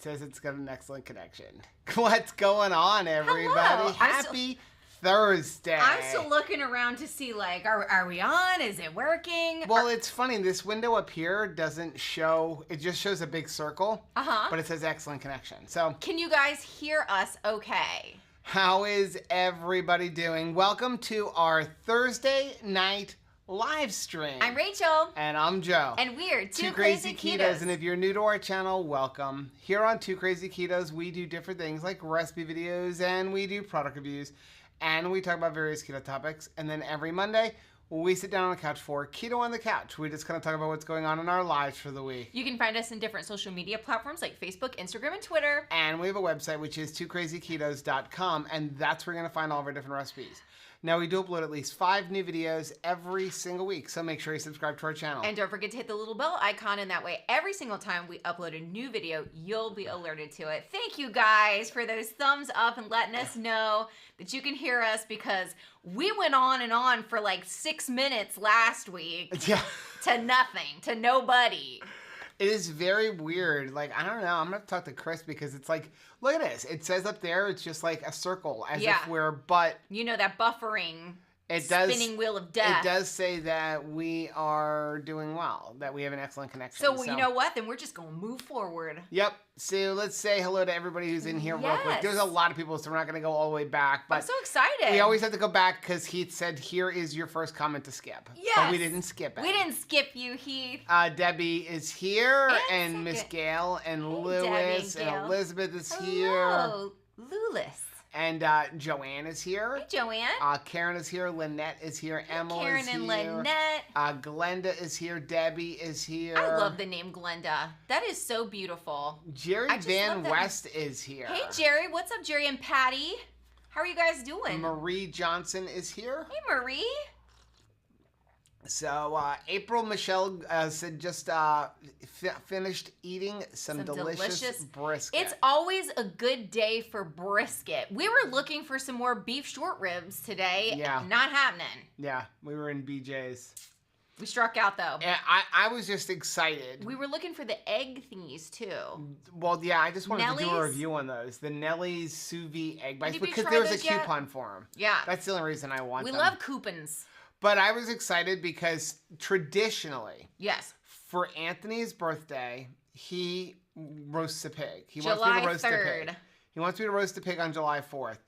says it's got an excellent connection. What's going on, everybody? Hello. Happy Thursday. I'm still looking around to see, like, are we on? Is it working? Well, it's funny. This window up here doesn't show. It just shows a big circle. But it says excellent connection. So, can you guys hear us okay? How is everybody doing? Welcome to our Thursday night live stream. I'm Rachel. And I'm Joe. And we're Two Crazy Ketos. And if you're new to our channel, welcome. Here on Two Crazy Ketos, we do different things like recipe videos and we do product reviews. And we talk about various keto topics. And then every Monday, we sit down on the couch for Keto on the Couch. We just kind of talk about what's going on in our lives for the week. You can find us in different social media platforms like Facebook, Instagram, and Twitter. And we have a website, which is twocrazyketos.com. And that's where you're going to find all of our different recipes. Now, we do upload at least 5 new videos every single week, so make sure you subscribe to our channel. And don't forget to hit the little bell icon, and that way every single time we upload a new video, you'll be alerted to it. Thank you guys for those thumbs up and letting us know that you can hear us, because we went on and on for like 6 minutes last week to nothing, to nobody. It is very weird. Like, I don't know. I'm going to talk to Chris because it's like, look at this. It says up there, it's just like a circle as if we're, but. You know, that buffering spinning wheel of death. It does say that we are doing well, that we have an excellent connection. So you know what? Then we're just going to move forward. Yep. So let's say hello to everybody who's in here real quick. There's a lot of people, so we're not going to go all the way back. But I'm so excited. We always have to go back because Heath said, here is your first comment to skip. Yes. But we didn't skip it. We didn't skip you, Heath. Debbie is here, and Miss Gail, and Lewis, Debbie, and Elizabeth is Hello, here. Lewis. And Joanne is here. Hey, Joanne. Karen is here. Lynette is here. Emma Karen is here. and Lynette. Glenda is here. Debbie is here. I love the name Glenda. That is so beautiful. Jerry Van West is here. Hey, Jerry. What's up, Jerry and Patty? How are you guys doing? Marie Johnson is here. Hey, Marie. So, April Michelle said just finished eating some delicious brisket. It's always a good day for brisket. We were looking for some more beef short ribs today. Yeah. Not happening. Yeah, we were in BJ's. We struck out, though. Yeah, I was just excited. We were looking for the egg thingies, too. Well, yeah, I just wanted Nellie's? to do a review on those. The Nellie's sous vide egg bites, Have you because tried there was a those yet? coupon for them. Yeah. That's the only reason I want them. We love coupons. But I was excited because traditionally, yes, for Anthony's birthday, he roasts a pig. He July wants me to roast 3rd. a pig. He wants me to roast a pig on July 4th.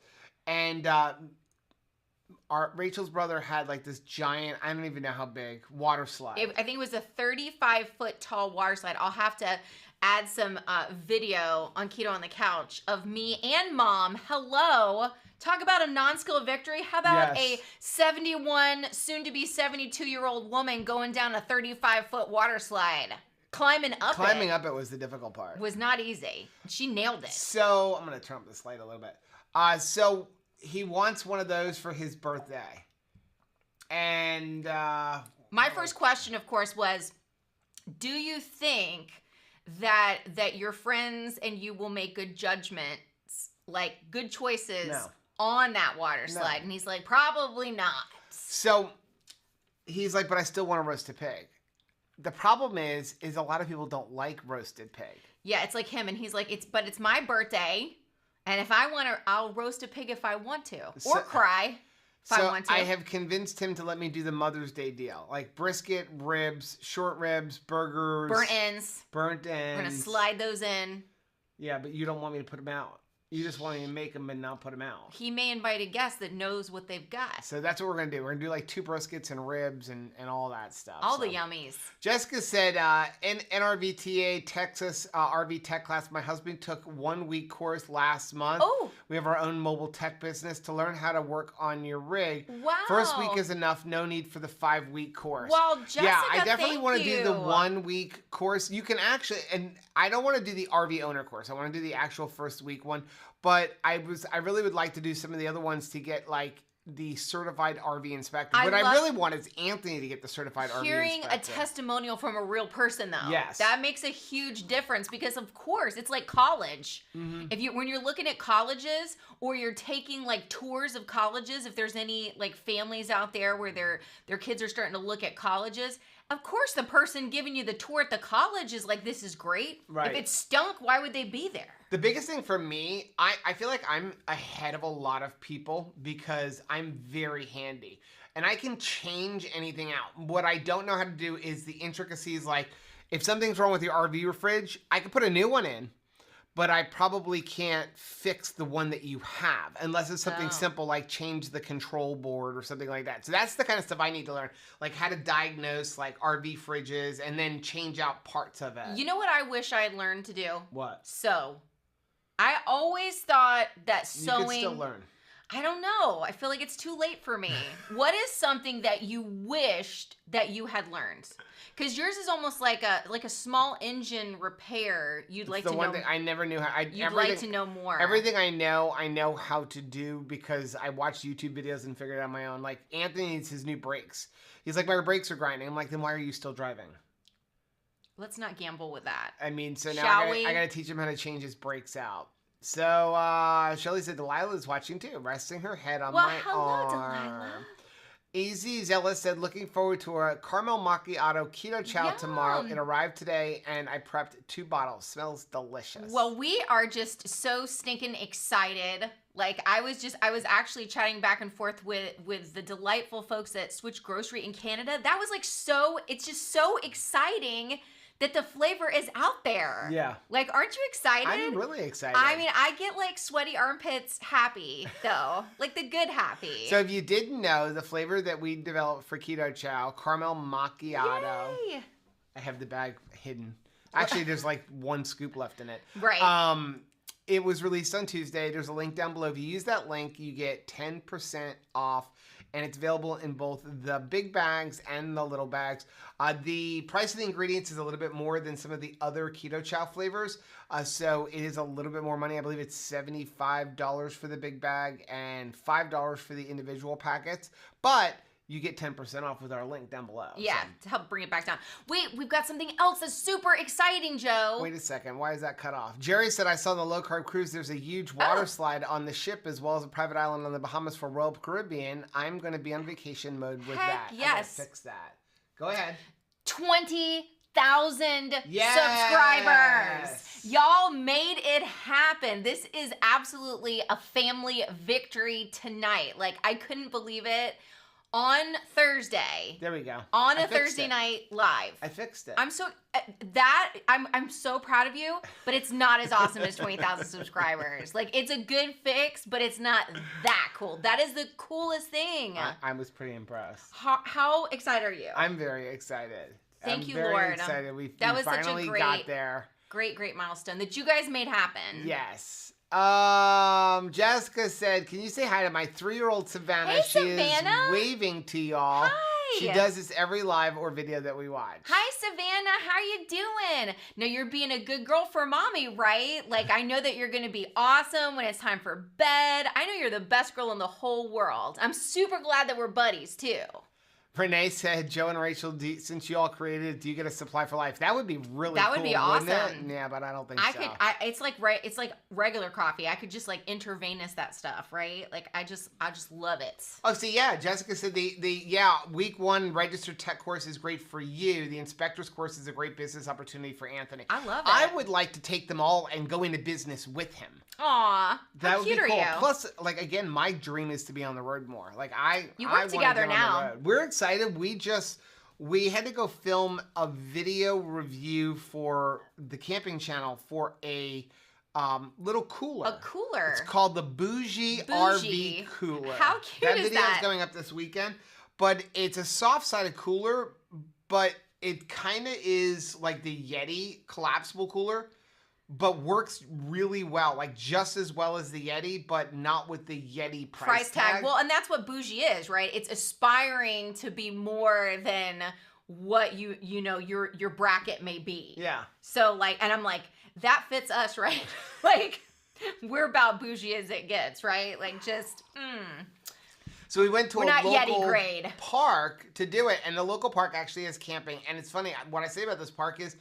And Rachel's brother had like this giant, I don't even know how big, water slide. I think it was a 35-foot tall water slide. I'll have to add some video on Keto on the Couch of me and Mom. Hello. Talk about a non-skill victory. How about a 71, soon-to-be 72-year-old woman going down a 35-foot water slide? Climbing up it was the difficult part. Was not easy. She nailed it. So, I'm going to turn up this light a little bit. So, he wants one of those for his birthday. And my first question, of course, was, do you think that your friends and you will make good judgments, like good choices on that water slide? And he's like, probably not. So he's like, but I still want to roast a pig. The problem is a lot of people don't like roasted pig. Yeah, it's like him, and he's like, it's my birthday, and if I want to, I'll roast a pig if I want to, or cry if I want to. I have convinced him to let me do the Mother's Day deal, like brisket, ribs, short ribs, burgers, burnt ends. We're gonna slide those in. Yeah, but you don't want me to put them out. You just want me to make them and not put them out. He may invite a guest that knows what they've got. So that's what we're going to do. We're going to do like 2 briskets and ribs and all that stuff. All the yummies. Jessica said, in NRVTA, Texas RV tech class, my husband took 1-week course last month. Oh. We have our own mobile tech business to learn how to work on your rig. Wow. First week is enough. No need for the 5-week course. Well, Jessica, yeah, I definitely want to do the you. 1-week course. You can actually, and I don't want to do the RV owner course. I want to do the actual first week one. But I really would like to do some of the other ones to get like the certified RV inspector. What I really want is Anthony to get the certified RV inspector. Hearing a testimonial from a real person, though. Yes. That makes a huge difference because, of course, it's like college. Mm-hmm. When you're looking at colleges or you're taking like tours of colleges, if there's any like families out there where their kids are starting to look at colleges, Of course, the person giving you the tour at the college is like, this is great. Right. If it stunk, why would they be there? The biggest thing for me, I feel like I'm ahead of a lot of people because I'm very handy. And I can change anything out. What I don't know how to do is the intricacies, like if something's wrong with your RV fridge, I can put a new one in. But I probably can't fix the one that you have unless it's something simple like change the control board or something like that. So that's the kind of stuff I need to learn, like how to diagnose like RV fridges and then change out parts of it. You know what I wish I had learned to do? What? Sew. I always thought that sewing... You could still learn. I don't know. I feel like it's too late for me. What is something that you wished that you had learned? Because yours is almost like a small engine repair. You'd like to know. The one thing I never knew how. You'd like to know more. Everything I know how to do because I watched YouTube videos and figured it out on my own. Like Anthony needs his new brakes. He's like, my brakes are grinding. I'm like, then why are you still driving? Let's not gamble with that. I mean, so now I gotta teach him how to change his brakes out. So Shelly said Delilah's watching too, resting her head on my arm. Delilah. Easy Zella said, looking forward to a caramel macchiato keto chow tomorrow. It arrived today, and I prepped 2 bottles. Smells delicious. Well, we are just so stinking excited. Like, I was actually chatting back and forth with the delightful folks at Switch Grocery in Canada. That was like it's just so exciting that the flavor is out there. Yeah. Like, aren't you excited? I'm really excited. I mean, I get like sweaty armpits happy, though. Like the good happy. So if you didn't know, the flavor that we developed for Keto Chow, caramel macchiato. Yay! I have the bag hidden. Actually, there's like 1 scoop left in it. Right. It was released on Tuesday. There's a link down below. If you use that link, you get 10% off. And it's available in both the big bags and the little bags. The price of the ingredients is a little bit more than some of the other Keto Chow flavors. So it is a little bit more money. I believe it's $75 for the big bag and $5 for the individual packets. But you get 10% off with our link down below. Yeah, to help bring it back down. Wait, we've got something else that's super exciting, Joe. Wait a second. Why is that cut off? Jerry said, I saw on the low-carb cruise there's a huge water slide on the ship as well as a private island on the Bahamas for Royal Caribbean. I'm going to be on vacation mode with that. Yes. I'm going to fix that. Go ahead. 20,000 subscribers. Y'all made it happen. This is absolutely a family victory tonight. Like, I couldn't believe it. On Thursday. There we go. On a Thursday night live. I fixed it. I'm so proud of you, but it's not as awesome as 20,000 subscribers. Like, it's a good fix, but it's not that cool. That is the coolest thing. I was pretty impressed. How excited are you? I'm very excited. Thank you, very Lord. Excited. We that was finally such a got there. Great milestone that you guys made happen. Yes. Jessica said, can you say hi to my 3-year-old Savannah? Hey, Savannah. Is waving to y'all. Hi. She does this every live or video that we watch. Hi, Savannah. How you doing? Now, you're being a good girl for mommy, right? Like, I know that you're going to be awesome when it's time for bed. I know you're the best girl in the whole world. I'm super glad that we're buddies, too. Renee said, Joe and Rachel, since you all created it, do you get a supply for life? That would be really cool. That would be awesome. Yeah, but I don't think so. It's like regular coffee. I could just like intravenous that stuff, right? Like I just love it. Oh, see, yeah. Jessica said week 1 registered tech course is great for you. The inspector's course is a great business opportunity for Anthony. I love it. I would like to take them all and go into business with him. Aw, that would be cool. You? Plus, like again, my dream is to be on the road more. Like you work together now. We're excited. We had to go film a video review for the camping channel for a little cooler. A cooler. It's called the Bougie RV Cooler. How cute is that? That video is going up this weekend, but it's a soft-sided cooler, but it kind of is like the Yeti collapsible cooler, but works really well, like just as well as the Yeti, but not with the Yeti price tag. Well, and that's what Bougie is, right? It's aspiring to be more than what your bracket may be. Yeah. So like, and I'm like, that fits us, right? Like, we're about bougie as it gets, right? Like just, So we went to a local park to do it, and the local park actually has camping. And it's funny, what I say about this park is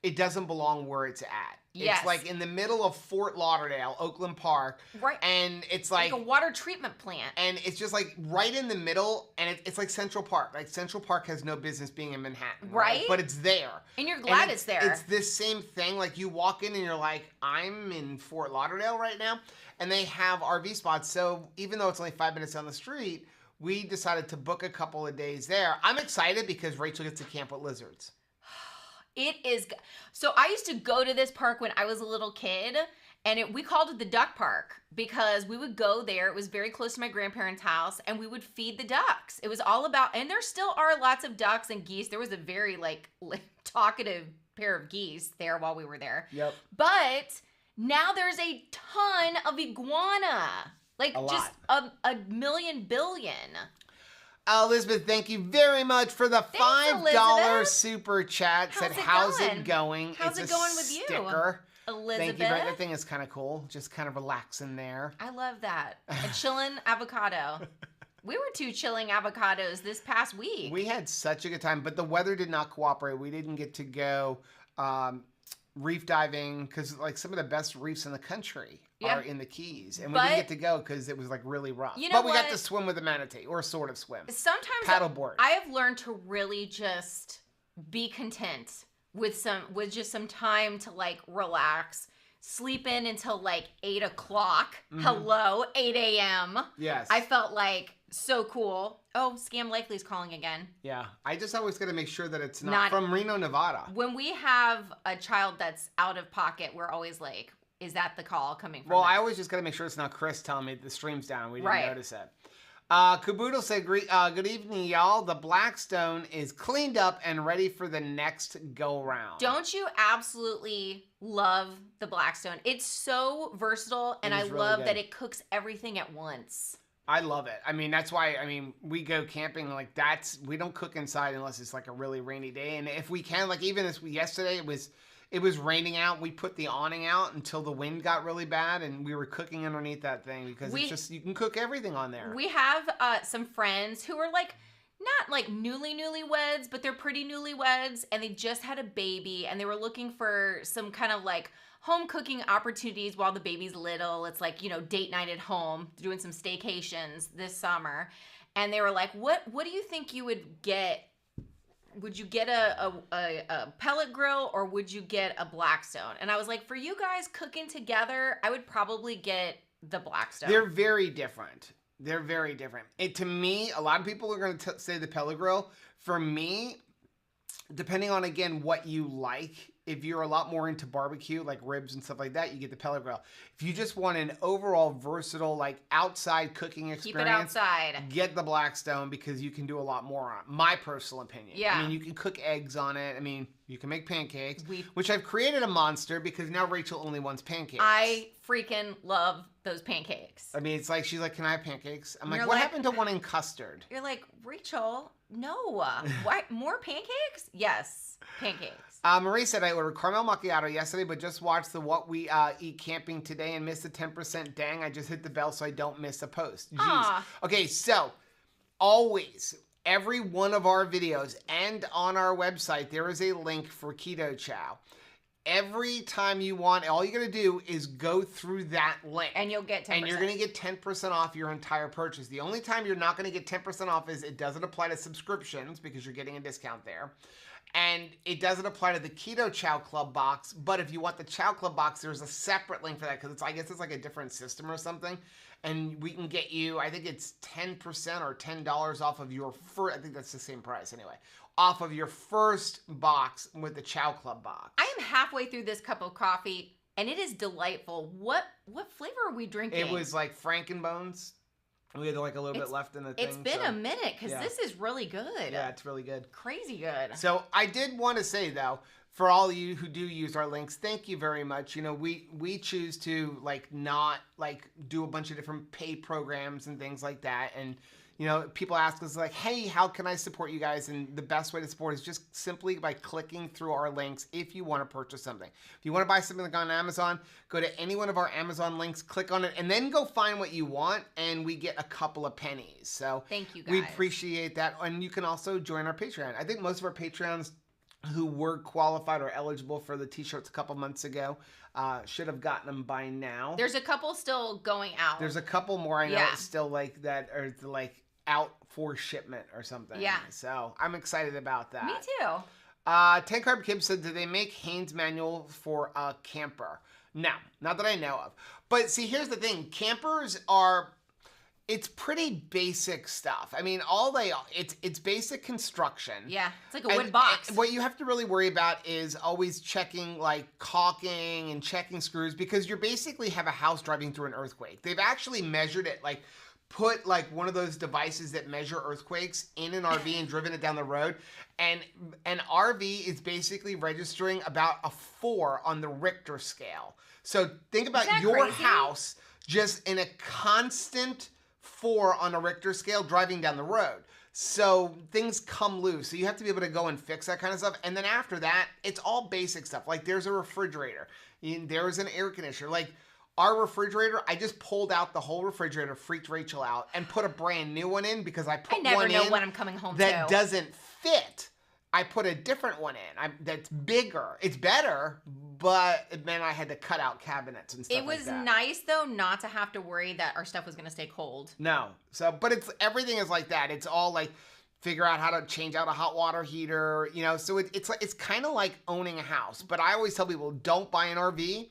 it doesn't belong where it's at. Yes. It's like in the middle of Fort Lauderdale, Oakland Park. Right. And it's like a water treatment plant. And it's just like right in the middle, and it's like Central Park. Like Central Park has no business being in Manhattan. Right. But it's there. And you're glad it's there. It's this same thing. Like you walk in and you're like, I'm in Fort Lauderdale right now. And they have RV spots. So even though it's only 5 minutes down the street, we decided to book a couple of days there. I'm excited because Rachel gets to camp with lizards. It is. So I used to go to this park when I was a little kid, and we called it the duck park because we would go there. It was very close to my grandparents' house, and we would feed the ducks. It was all about, and there still are lots of ducks and geese. There was a very like talkative pair of geese there while we were there. Yep. But now there's a ton of iguana. Like just a million billion. Elizabeth, thank you very much for the $5 super chat. Said, how's it going? How's it going with you? Sticker. Elizabeth. Thank you. That thing is kind of cool. Just kind of relaxing there. I love that. A chilling avocado. We were 2 chilling avocados this past week. We had such a good time, but the weather did not cooperate. We didn't get to go reef diving because like some of the best reefs in the country are in the Keys, and we didn't get to go because it was like really rough. You know but we got to swim with a manatee, or sort of swim. Sometimes paddleboard. I have learned to really just be content with just some time to like relax, sleep in until like 8 o'clock. Mm-hmm. Hello, 8 a.m. Yes, I felt like so cool. Oh, Scam Likely's calling again. Yeah, I just always got to make sure that it's not from Reno, Nevada. When we have a child that's out of pocket, we're always like, is that the call coming from? Well, them? I always just got to make sure it's not Chris telling me the stream's down. We didn't notice it. Caboodle said, good evening, y'all. The Blackstone is cleaned up and ready for the next go-round. Don't you absolutely love the Blackstone? It's so versatile, and I love that it cooks everything at once. I love it. I mean, that's why, we go camping, like, we don't cook inside unless it's, like, a really rainy day. And if we can, like, even yesterday, it was raining out. We put the awning out until the wind got really bad, and we were cooking underneath that thing because it's just, you can cook everything on there. We have some friends who are, like, not, like, newlyweds, but they're pretty newlyweds, and they just had a baby, and they were looking for some kind of, like, home cooking opportunities while the baby's little. It's like, date night at home, doing some staycations this summer. And they were like, what do you think you would get? Would you get a pellet grill or would you get a Blackstone? And I was like, for you guys cooking together, I would probably get the Blackstone. They're very different. To me, a lot of people are going to say the pellet grill. For me, depending on, again, what you like, if you're a lot more into barbecue, like ribs and stuff like that, you get the pellet grill. If you just want an overall versatile, like outside cooking experience, keep it outside. Get the Blackstone because you can do a lot more on it. My personal opinion. Yeah. You can cook eggs on it. You can make pancakes, which I've created a monster because now Rachel only wants pancakes. I freaking love those pancakes. It's like, she's like, can I have pancakes? I'm like, what happened to one in custard? You're like, Rachel, no. What? More pancakes? Yes, pancakes. Marie said, I ordered caramel macchiato yesterday, but just watched the What We Eat Camping today and missed the 10%. Dang, I just hit the bell so I don't miss a post. Jeez. Aww. Okay, so always, every one of our videos and on our website, there is a link for Keto Chow. Every time you want, all you got to do is go through that link. And you'll get 10%. And you're going to get 10% off your entire purchase. The only time you're not going to get 10% off is it doesn't apply to subscriptions because you're getting a discount there. And it doesn't apply to the Keto Chow Club box, but if you want the Chow Club box, there's a separate link for that because I guess it's like a different system or something. And we can get you, I think it's 10% or $10 off of your first, I think that's the same price anyway, off of your first box with the Chow Club box. I am halfway through this cup of coffee and it is delightful. What flavor are we drinking? It was like Frankenbones. We had like a little bit left in the thing. It's been a minute because this is really good. Yeah, it's really good. Crazy good. So I did want to say though, for all of you who do use our links, thank you very much. We choose to not do a bunch of different paid programs and things like that. And people ask us like, hey, how can I support you guys? And the best way to support is just simply by clicking through our links if you want to purchase something. If you want to buy something like on Amazon, go to any one of our Amazon links, click on it, and then go find what you want, and we get a couple of pennies. So thank you guys. We appreciate that. And you can also join our Patreon. I think most of our Patreons who were qualified or eligible for the t-shirts a couple months ago should have gotten them by now. There's a couple still going out. There's a couple more I know still like that are like out for shipment or something. Yeah. So I'm excited about that. Me too. 10 Carb Kim said, do they make Hanes manual for a camper? No, not that I know of. But see, here's the thing. Campers are, it's pretty basic stuff. I mean, it's basic construction. Yeah, it's like a wood box. And what you have to really worry about is always checking like caulking and checking screws, because you basically have a house driving through an earthquake. They've actually measured it, like put like one of those devices that measure earthquakes in an RV and driven it down the road. And an RV is basically registering about a 4 on the Richter scale. So think about your house just in a constant 4 on a Richter scale driving down the road. So things come loose. So you have to be able to go and fix that kind of stuff. And then after that, it's all basic stuff. Like there's a refrigerator. There's an air conditioner. Like our refrigerator, I just pulled out the whole refrigerator, freaked Rachel out, and put a brand new one in because I put one in. I never know when I'm coming home that doesn't fit. I put a different one in that's bigger. It's better, but then I had to cut out cabinets and stuff like that. It was nice, though, not to have to worry that our stuff was going to stay cold. No. So, but everything is like that. It's all like figure out how to change out a hot water heater, so it's kind of like owning a house. But I always tell people, don't buy an RV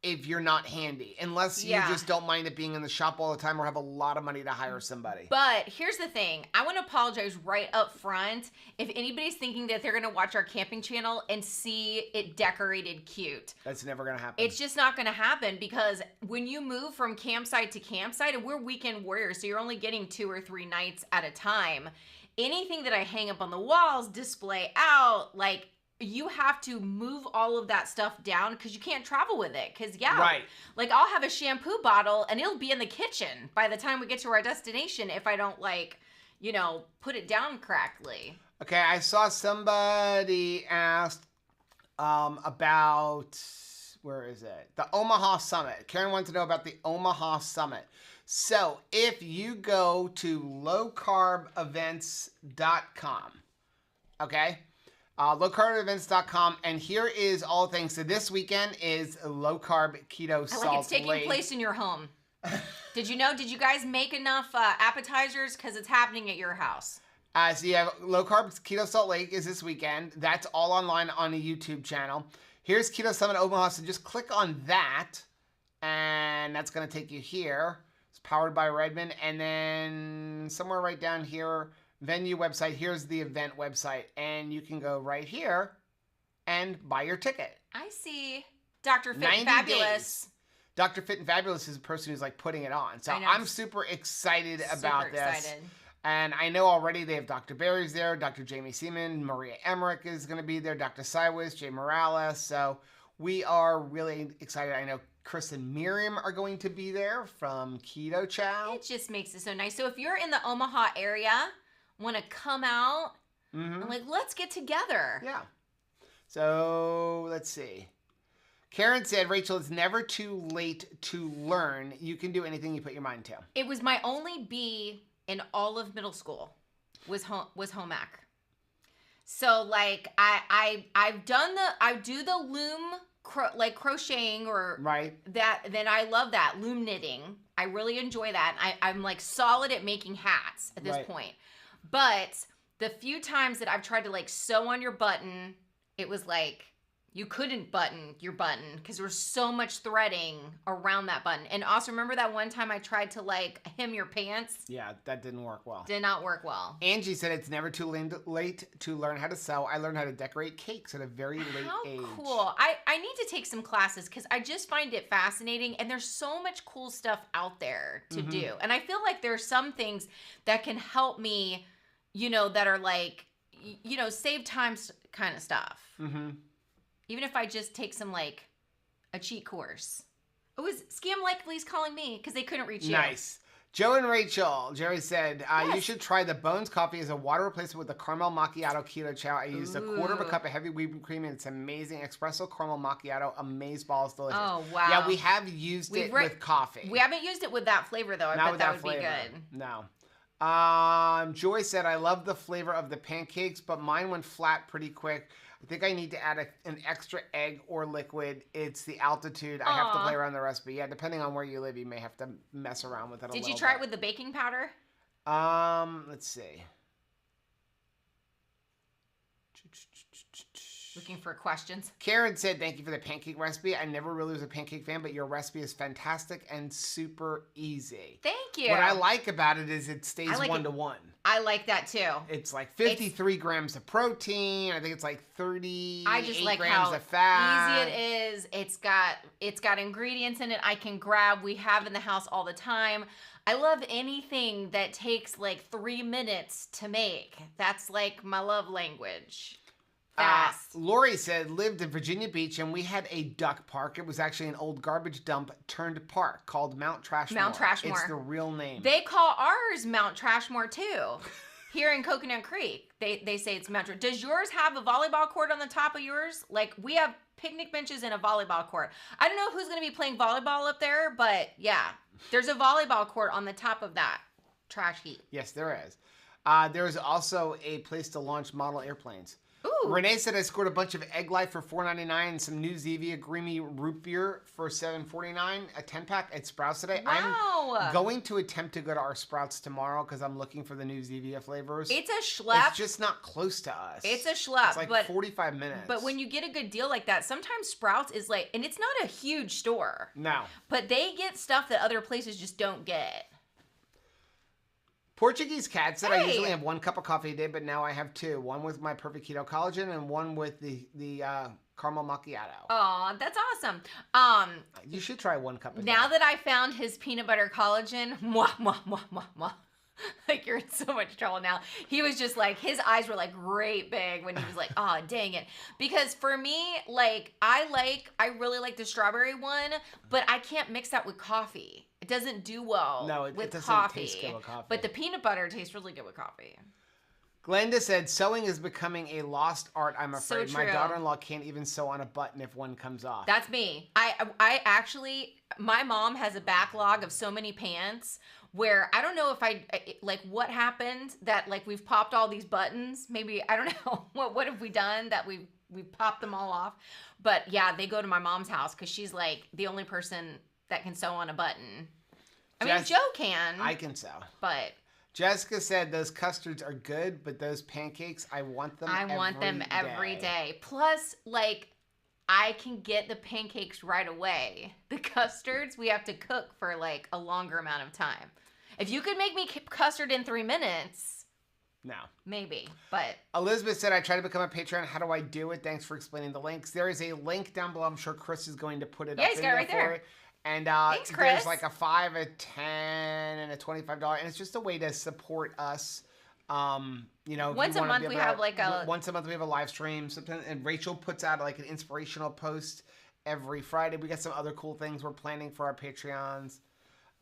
if you're not handy, unless you just don't mind it being in the shop all the time or have a lot of money to hire somebody. But here's the thing. I want to apologize right up front if anybody's thinking that they're going to watch our camping channel and see it decorated cute. That's never going to happen. It's just not going to happen, because when you move from campsite to campsite, and we're weekend warriors, so you're only getting 2 or 3 nights at a time, anything that I hang up on the walls, display out, like, you have to move all of that stuff down because you can't travel with it. Because, like I'll have a shampoo bottle and it'll be in the kitchen by the time we get to our destination if I don't put it down correctly. Okay, I saw somebody asked about, where is it? The Omaha Summit. Karen wants to know about the Omaha Summit. So if you go to lowcarbevents.com, okay? lowcarbevents.com, and here is all things. So this weekend is low carb keto salt lake. It's taking place in your home. Did you know? Did you guys make enough appetizers? Because it's happening at your house. So you have low carb keto salt lake is this weekend. That's all online on a YouTube channel. Here's Keto Summit Omaha. So just click on that, and that's going to take you here. It's powered by Redmond, and then somewhere right down here, venue website, here's the event website, and you can go right here and buy your ticket. I see. Dr. Fit and Fabulous. Dr. Fit and Fabulous is the person who's like putting it on. So I'm super excited about this. And I know already they have Dr. Barry's there, Dr. Jamie Seaman, Maria Emmerich is going to be there, Dr. Cywis, Jay Morales. So we are really excited. I know Chris and Miriam are going to be there from Keto Chow. It just makes it so nice. So if you're in the Omaha area, want to come out, and like, let's get together. Yeah. So let's see. Karen said, Rachel, it's never too late to learn. You can do anything you put your mind to. It was my only B in all of middle school was home ec. So like I do the loom crocheting or that. Then I love that loom knitting. I really enjoy that. I'm like solid at making hats at this point. But the few times that I've tried to like sew on your button, it was like you couldn't button your button because there was so much threading around that button. And also remember that one time I tried to like hem your pants? Yeah, that didn't work well. Did not work well. Angie said it's never too late to learn how to sew. I learned how to decorate cakes at a very late age. How cool. I need to take some classes because I just find it fascinating, and there's so much cool stuff out there to do. And I feel like there's some things that can help me, that are like, save time kind of stuff. Even if I just take some, like, a cheat course. Oh, is Scam Likely's calling me because they couldn't reach you. Nice. Joe and Rachel, Jerry said, you should try the Bones coffee as a water replacement with the caramel macchiato keto chow. I used a quarter of a cup of heavy whipping cream, and it's amazing. Espresso caramel macchiato, amazeballs, delicious. Oh, wow. Yeah, we have used it with coffee. We haven't used it with that flavor, though. I bet that would be good. No. Joy said, I love the flavor of the pancakes, but mine went flat pretty quick. I think I need to add an extra egg or liquid. It's the altitude. I have to play around the recipe. Yeah, depending on where you live, you may have to mess around with it a little bit. Did you try it with the baking powder? Let's see. Looking for questions. Karen said, thank you for the pancake recipe. I never really was a pancake fan, but your recipe is fantastic and super easy. Thank you. What I like about it is it stays 1-to-1. I like that too. It's like 53 grams of protein. I think it's like 38 I just like grams how of fat. easy it is. It's got ingredients in it I can grab. We have in the house all the time. I love anything that takes like 3 minutes to make. That's like my love language. Fast. Lori said, lived in Virginia Beach and we had a duck park. It was actually an old garbage dump turned park called Mount Trashmore. Mount Trashmore. It's the real name. They call ours Mount Trashmore too. Here in Coconut Creek, they say it's Mount. Does yours have a volleyball court on the top of yours? Like we have picnic benches and a volleyball court. I don't know who's going to be playing volleyball up there, but yeah, there's a volleyball court on the top of that trash heap. Yes, there is. There's also a place to launch model airplanes. Ooh. Renee said I scored a bunch of Egg Life for $4.99 and some new Zevia Creamy Root Beer for $7.49, a 10-pack at Sprouts today. Wow. I'm going to attempt to go to our Sprouts tomorrow because I'm looking for the new Zevia flavors. It's a schlep. It's just not close to us. It's a schlep. It's like 45 minutes. But when you get a good deal like that, sometimes Sprouts is like, and it's not a huge store. No. But they get stuff that other places just don't get. Portuguese Cat said I usually have 1 cup of coffee a day, but now I have 2. One with my Perfect Keto Collagen and one with the caramel macchiato. Oh, that's awesome. You should try 1 cup a day. Now that I found his peanut butter collagen, mwah, mwah, mwah, mwah, mwah. Like, you're in so much trouble now. He was just like, his eyes were like great big when he was like, oh, dang it. Because for me, like, I really like the strawberry one, but I can't mix that with coffee. It doesn't do well with doesn't coffee. taste good with coffee. But the peanut butter tastes really good with coffee. Glenda said, sewing is becoming a lost art, I'm afraid. So My true. daughter-in-law can't even sew on a button if one comes off. That's me. I actually, my mom has a backlog of so many pants where I don't know if like what happened that like we've popped all these buttons. Maybe, I don't know, what have we done that we've popped them all off. But yeah, they go to my mom's house because she's like the only person that can sew on a button. I mean, Joe can. I can sew. But Jessica said those custards are good, but those pancakes, I want them every day. Plus, like, I can get the pancakes right away. The custards, we have to cook for, like, a longer amount of time. If you could make me custard in 3 minutes... No. Maybe, but... Elizabeth said, I try to become a Patreon. How do I do it? Thanks for explaining the links. There is a link down below. I'm sure Chris is going to put it up he's got it right there. And thanks, Chris. There's like a $5, a $10, and a $25. And it's just a way to support us. You know, once a month we have like a... Once a month we have a live stream. And Rachel puts out like an inspirational post every Friday. We got some other cool things we're planning for our Patreons.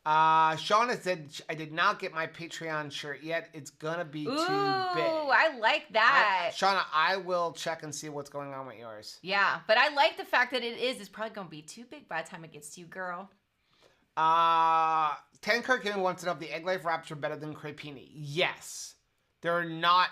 Shauna said, I did not get my Patreon shirt yet. It's gonna be too big. I like that. Shauna, I will check and see what's going on with yours. Yeah, but I like the fact that it's probably gonna be too big by the time it gets to you, girl. 10 Kirkman wants to know if the Egg Life wraps are better than crepini. Yes. They're not.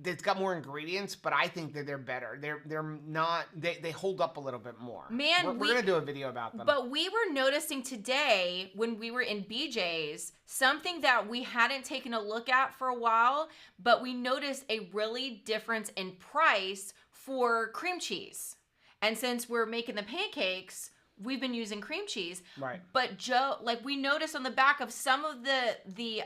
It's got more ingredients, but I think that they're better. They're not. They hold up a little bit more. Man, we're gonna do a video about them. But we were noticing today when we were in BJ's something that we hadn't taken a look at for a while, but we noticed a really difference in price for cream cheese. And since we're making the pancakes, we've been using cream cheese. Right. But Joe, like we noticed on the back of some of the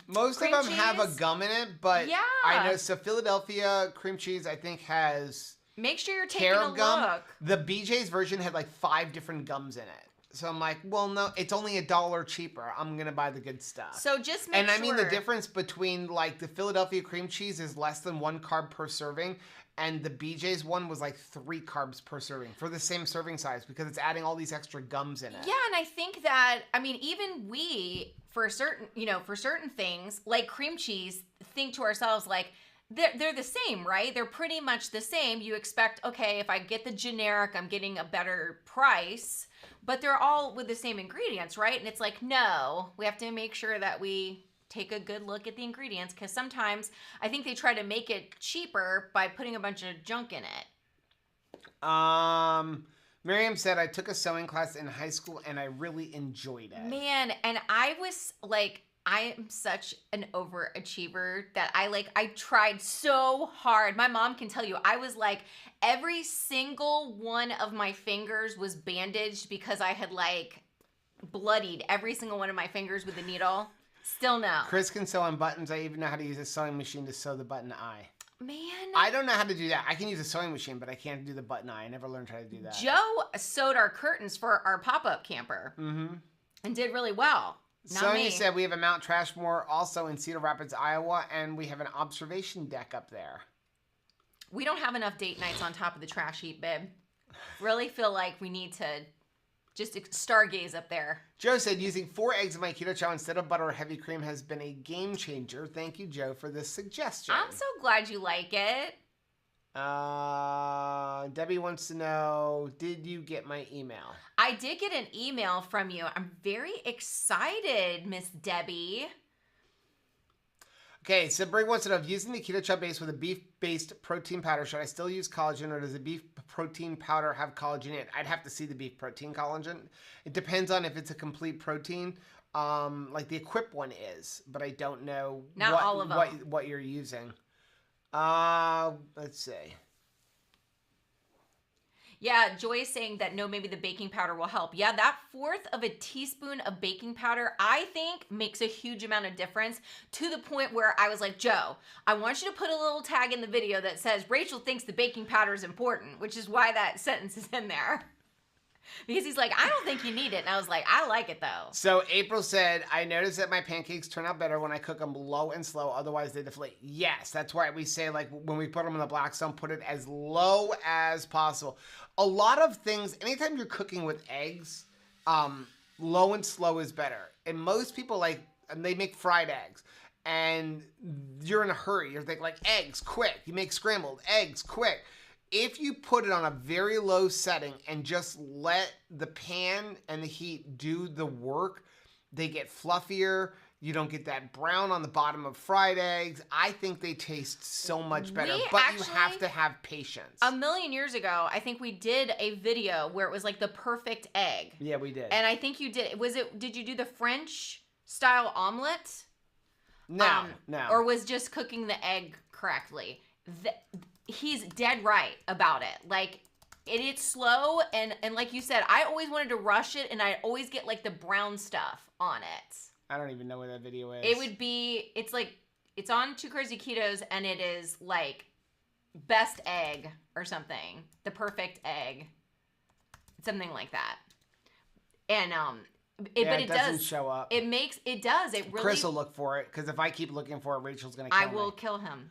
most of them have a gum in it, but yeah. I know so Philadelphia cream cheese I think has make sure you're taking a gum. look. The BJ's version had like 5 different gums in it. So I'm like, well, no, it's only $1 cheaper. I'm gonna buy the good stuff. So just make sure. And I mean the sure. difference between like the Philadelphia cream cheese is less than 1 carb per serving. And the BJ's one was like 3 carbs per serving for the same serving size because it's adding all these extra gums in it. Yeah, and I think that, I mean, even we, for certain things, like cream cheese, think to ourselves like, they're the same, right? They're pretty much the same. You expect, okay, if I get the generic, I'm getting a better price, but they're all with the same ingredients, right? And it's like, no, we have to make sure that we take a good look at the ingredients, because sometimes I think they try to make it cheaper by putting a bunch of junk in it. Miriam said, I took a sewing class in high school and I really enjoyed it. Man, and I was like, I am such an overachiever that I tried so hard. My mom can tell you, I was like, every single one of my fingers was bandaged because I had like bloodied every single one of my fingers with a needle. Still no. Chris can sew on buttons. I even know how to use a sewing machine to sew the button eye. Man. I don't know how to do that. I can use a sewing machine, but I can't do the button eye. I never learned how to do that. Joe sewed our curtains for our pop-up camper. And did really well. Sonia said we have a Mount Trashmore also in Cedar Rapids, Iowa, and we have an observation deck up there. We don't have enough date nights on top of the trash heap, babe. Really feel like we need to just stargaze up there. Joe said using 4 eggs in my keto chow instead of butter or heavy cream has been a game changer. Thank you, Joe, for this suggestion. I'm so glad you like it. Debbie wants to know, did you get my email? I did get an email from you. I'm very excited, Miss Debbie. Okay, so Brig wants to know, if using the keto chow base with a beef-based protein powder, should I still use collagen, or does the beef protein powder have collagen in it? I'd have to see the beef protein collagen. It depends on if it's a complete protein, like the Equip one is, but I don't know what you're using. Let's see. Yeah, Joy is saying that no, maybe the baking powder will help. Yeah, that 1/4 of a teaspoon of baking powder, I think, makes a huge amount of difference, to the point where I was like, Joe, I want you to put a little tag in the video that says, Rachel thinks the baking powder is important, which is why that sentence is in there. Because he's like, I don't think you need it. And I was like, I like it though. So April said, I noticed that my pancakes turn out better when I cook them low and slow. Otherwise they deflate. Yes, that's why we say, like, when we put them in the Blackstone, put it as low as possible. A lot of things, anytime you're cooking with eggs, low and slow is better. And most people they make fried eggs. And you're in a hurry. You're thinking like, eggs, quick. You make scrambled eggs, quick. If you put it on a very low setting and just let the pan and the heat do the work, they get fluffier. You don't get that brown on the bottom of fried eggs. I think they taste so much better, but you have to have patience. A million years ago, I think we did a video where it was like the perfect egg. Yeah, we did. And I think you did. Did you do the French style omelet? No. Or was just cooking the egg correctly? He's dead right about it. Like, it's slow, and like you said, I always wanted to rush it, and I always get like the brown stuff on it. I don't even know where that video is. It would be, it's on Too Crazy Ketos, and it is like best egg or something. The perfect egg. Something like that. And it doesn't show up. It does. It really. Chris will look for it, because if I keep looking for it, Rachel's gonna kill me. I will kill him.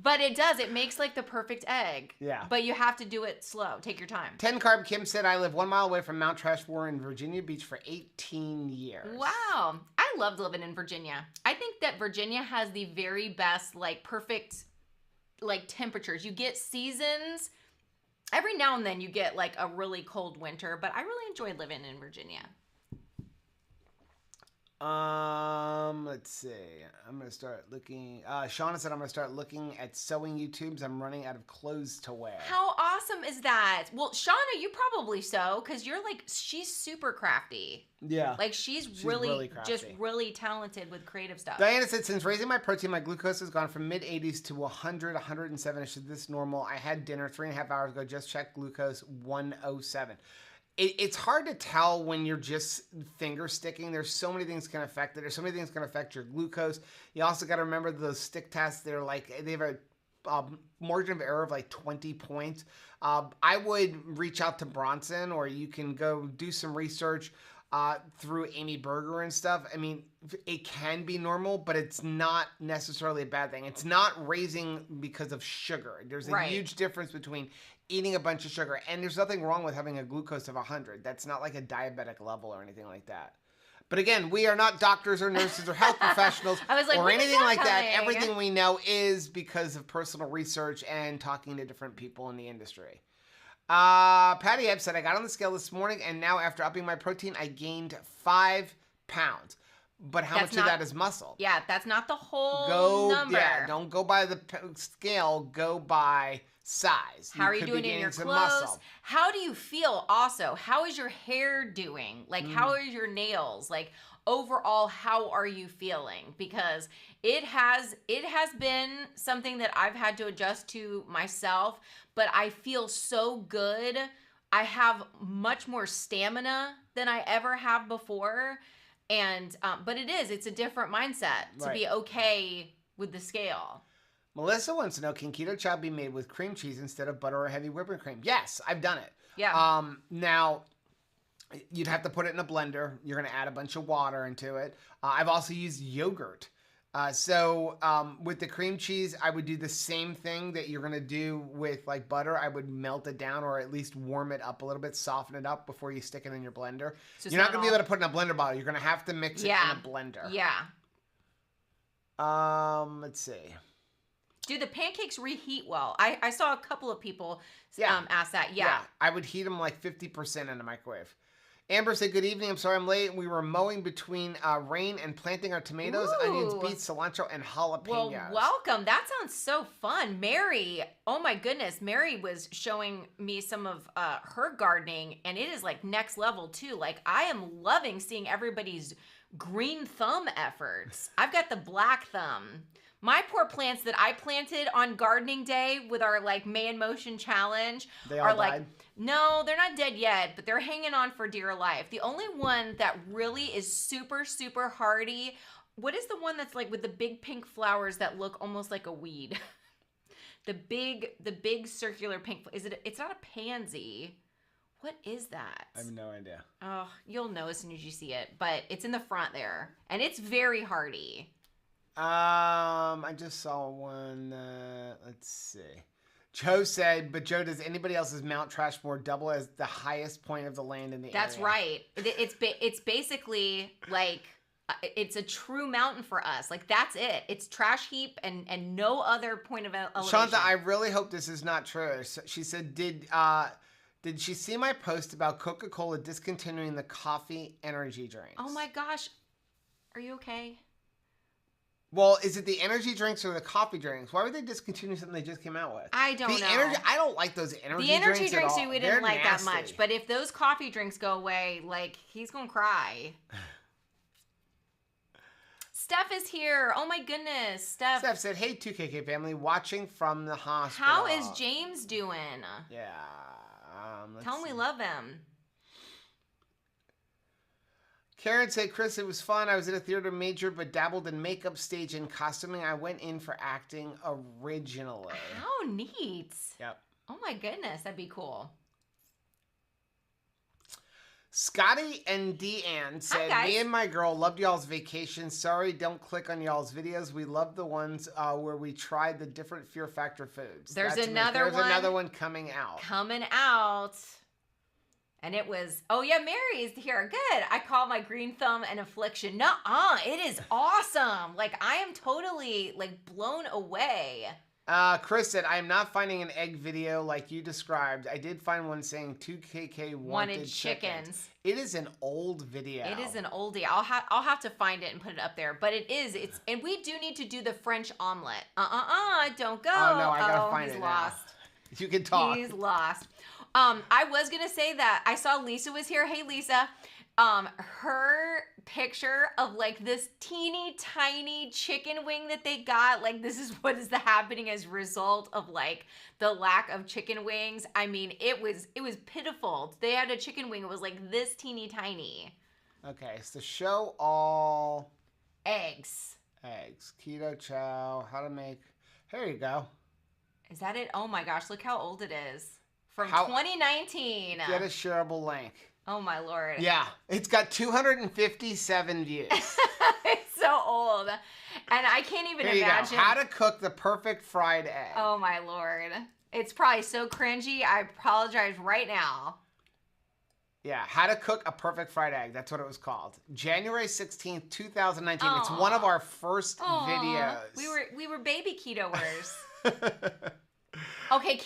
But it does. It makes like the perfect egg. Yeah. But you have to do it slow. Take your time. 10 Carb Kim said, I live 1 mile away from Mount Trashmore in Virginia Beach for 18 years. Wow. I loved living in Virginia. I think that Virginia has the very best, like, perfect, like, temperatures. You get seasons. Every now and then you get, like, a really cold winter. But I really enjoyed living in Virginia. Let's see. I'm going to start looking. Shauna said I'm going to start looking at sewing YouTubes. I'm running out of clothes to wear. How awesome is that? Well, Shauna, you probably sew, because you're like, she's super crafty. Yeah. Like, she's really just really talented with creative stuff. Diana said, since raising my protein, my glucose has gone from mid-80s to 100, 107. Is this normal? I had dinner 3.5 hours ago. Just checked glucose 107. It's hard to tell when you're just finger sticking. There's so many things can affect it. There's so many things can affect your glucose. You also got to remember those stick tests. They have a margin of error of like 20 points. I would reach out to Bronson, or you can go do some research through Amy Berger and stuff. I mean, it can be normal, but it's not necessarily a bad thing. It's not raising because of sugar. There's a huge difference between eating a bunch of sugar, and there's nothing wrong with having a glucose of 100. That's not like a diabetic level or anything like that. But again, we are not doctors or nurses or health professionals or anything like that. Everything we know is because of personal research and talking to different people in the industry. Patty Ebb said, I got on the scale this morning, and now after upping my protein, I gained 5 pounds. But how much of that is muscle? Yeah, that's not the whole number. Yeah, don't go by the scale. Go by size. How are you doing in your clothes? Muscle. How do you feel also? How is your hair doing? Like, how are your nails? Like, overall, how are you feeling? Because it has been something that I've had to adjust to myself, but I feel so good. I have much more stamina than I ever have before. And, but it's a different mindset to be okay with the scale. Melissa wants to know, can keto chow be made with cream cheese instead of butter or heavy whipping cream? Yes, I've done it. Yeah. Now, you'd have to put it in a blender. You're going to add a bunch of water into it. I've also used yogurt. So with the cream cheese, I would do the same thing that you're going to do with like butter. I would melt it down or at least warm it up a little bit, soften it up before you stick it in your blender. So you're not going to be able to put it in a blender bottle. You're going to have to mix it in a blender. Yeah. Let's see. Do the pancakes reheat well? I saw a couple of people ask that. Yeah. I would heat them like 50% in the microwave. Amber said, good evening. I'm sorry I'm late. We were mowing between rain and planting our tomatoes, onions, beets, cilantro, and jalapenos. Well, welcome. That sounds so fun. Mary, oh my goodness. Mary was showing me some of her gardening, and it is like next level too. Like, I am loving seeing everybody's green thumb efforts. I've got the black thumb. My poor plants that I planted on gardening day with our like May in Motion challenge are like, no, they're not dead yet, but they're hanging on for dear life. The only one that really is super, super hardy, what is the one that's like with the big pink flowers that look almost like a weed? the big circular pink, it's not a pansy. What is that? I have no idea. Oh, you'll know as soon as you see it, but it's in the front there and it's very hardy. I just saw one. Let's see. Joe said, but Joe, does anybody else's Mount Trashmore double as the highest point of the land in the area? That's right. It's basically like it's a true mountain for us. Like, that's it. It's trash heap and no other point of elevation. Shanta, I really hope this is not true. She said, did she see my post about Coca-Cola discontinuing the coffee energy drinks? Oh my gosh. Are you okay? Well, is it the energy drinks or the coffee drinks? Why would they discontinue something they just came out with? I don't know. I don't like those energy drinks. The energy drinks we didn't They're like nasty. that much. But if those coffee drinks go away, like, he's going to cry. Steph is here. Oh my goodness. Steph said, hey, 2KK family, watching from the hospital. How is James doing? Yeah. Tell him we love him. Karen said, Chris, it was fun. I was at a theater major, but dabbled in makeup, stage, and costuming. I went in for acting originally. How neat. Yep. Oh my goodness, that'd be cool. Scotty and Deanne said, me and my girl loved y'all's vacation. Sorry, don't click on y'all's videos. We love the ones where we tried the different Fear Factor foods. There's another one coming out. And it was, oh yeah, Mary is here. Good. I call my green thumb an affliction. Nuh-uh. It is awesome. Like, I am totally, like, blown away. Chris said, I am not finding an egg video like you described. I did find one saying 2KK wanted chickens. It is an old video. It is an oldie. I'll have to find it and put it up there. But and we do need to do the French omelet. Don't go. Oh, no, I gotta find it now. He's lost. You can talk. He's lost. I was going to say that I saw Lisa was here. Hey, Lisa. Her picture of like this teeny tiny chicken wing that they got, like this is what is happening as a result of like the lack of chicken wings. I mean, it was pitiful. They had a chicken wing. It was like this teeny tiny. Okay. So show all eggs. Keto chow. How to make. Here you go. Is that it? Oh my gosh. Look how old it is. From 2019. Get a shareable link. Oh my Lord. Yeah. It's got 257 views. It's so old. And I can't even imagine. How to cook the perfect fried egg. Oh my Lord. It's probably so cringy. I apologize right now. Yeah. How to cook a perfect fried egg. That's what it was called. January 16th, 2019. Aww. It's one of our first videos. We were baby ketoers. Okay,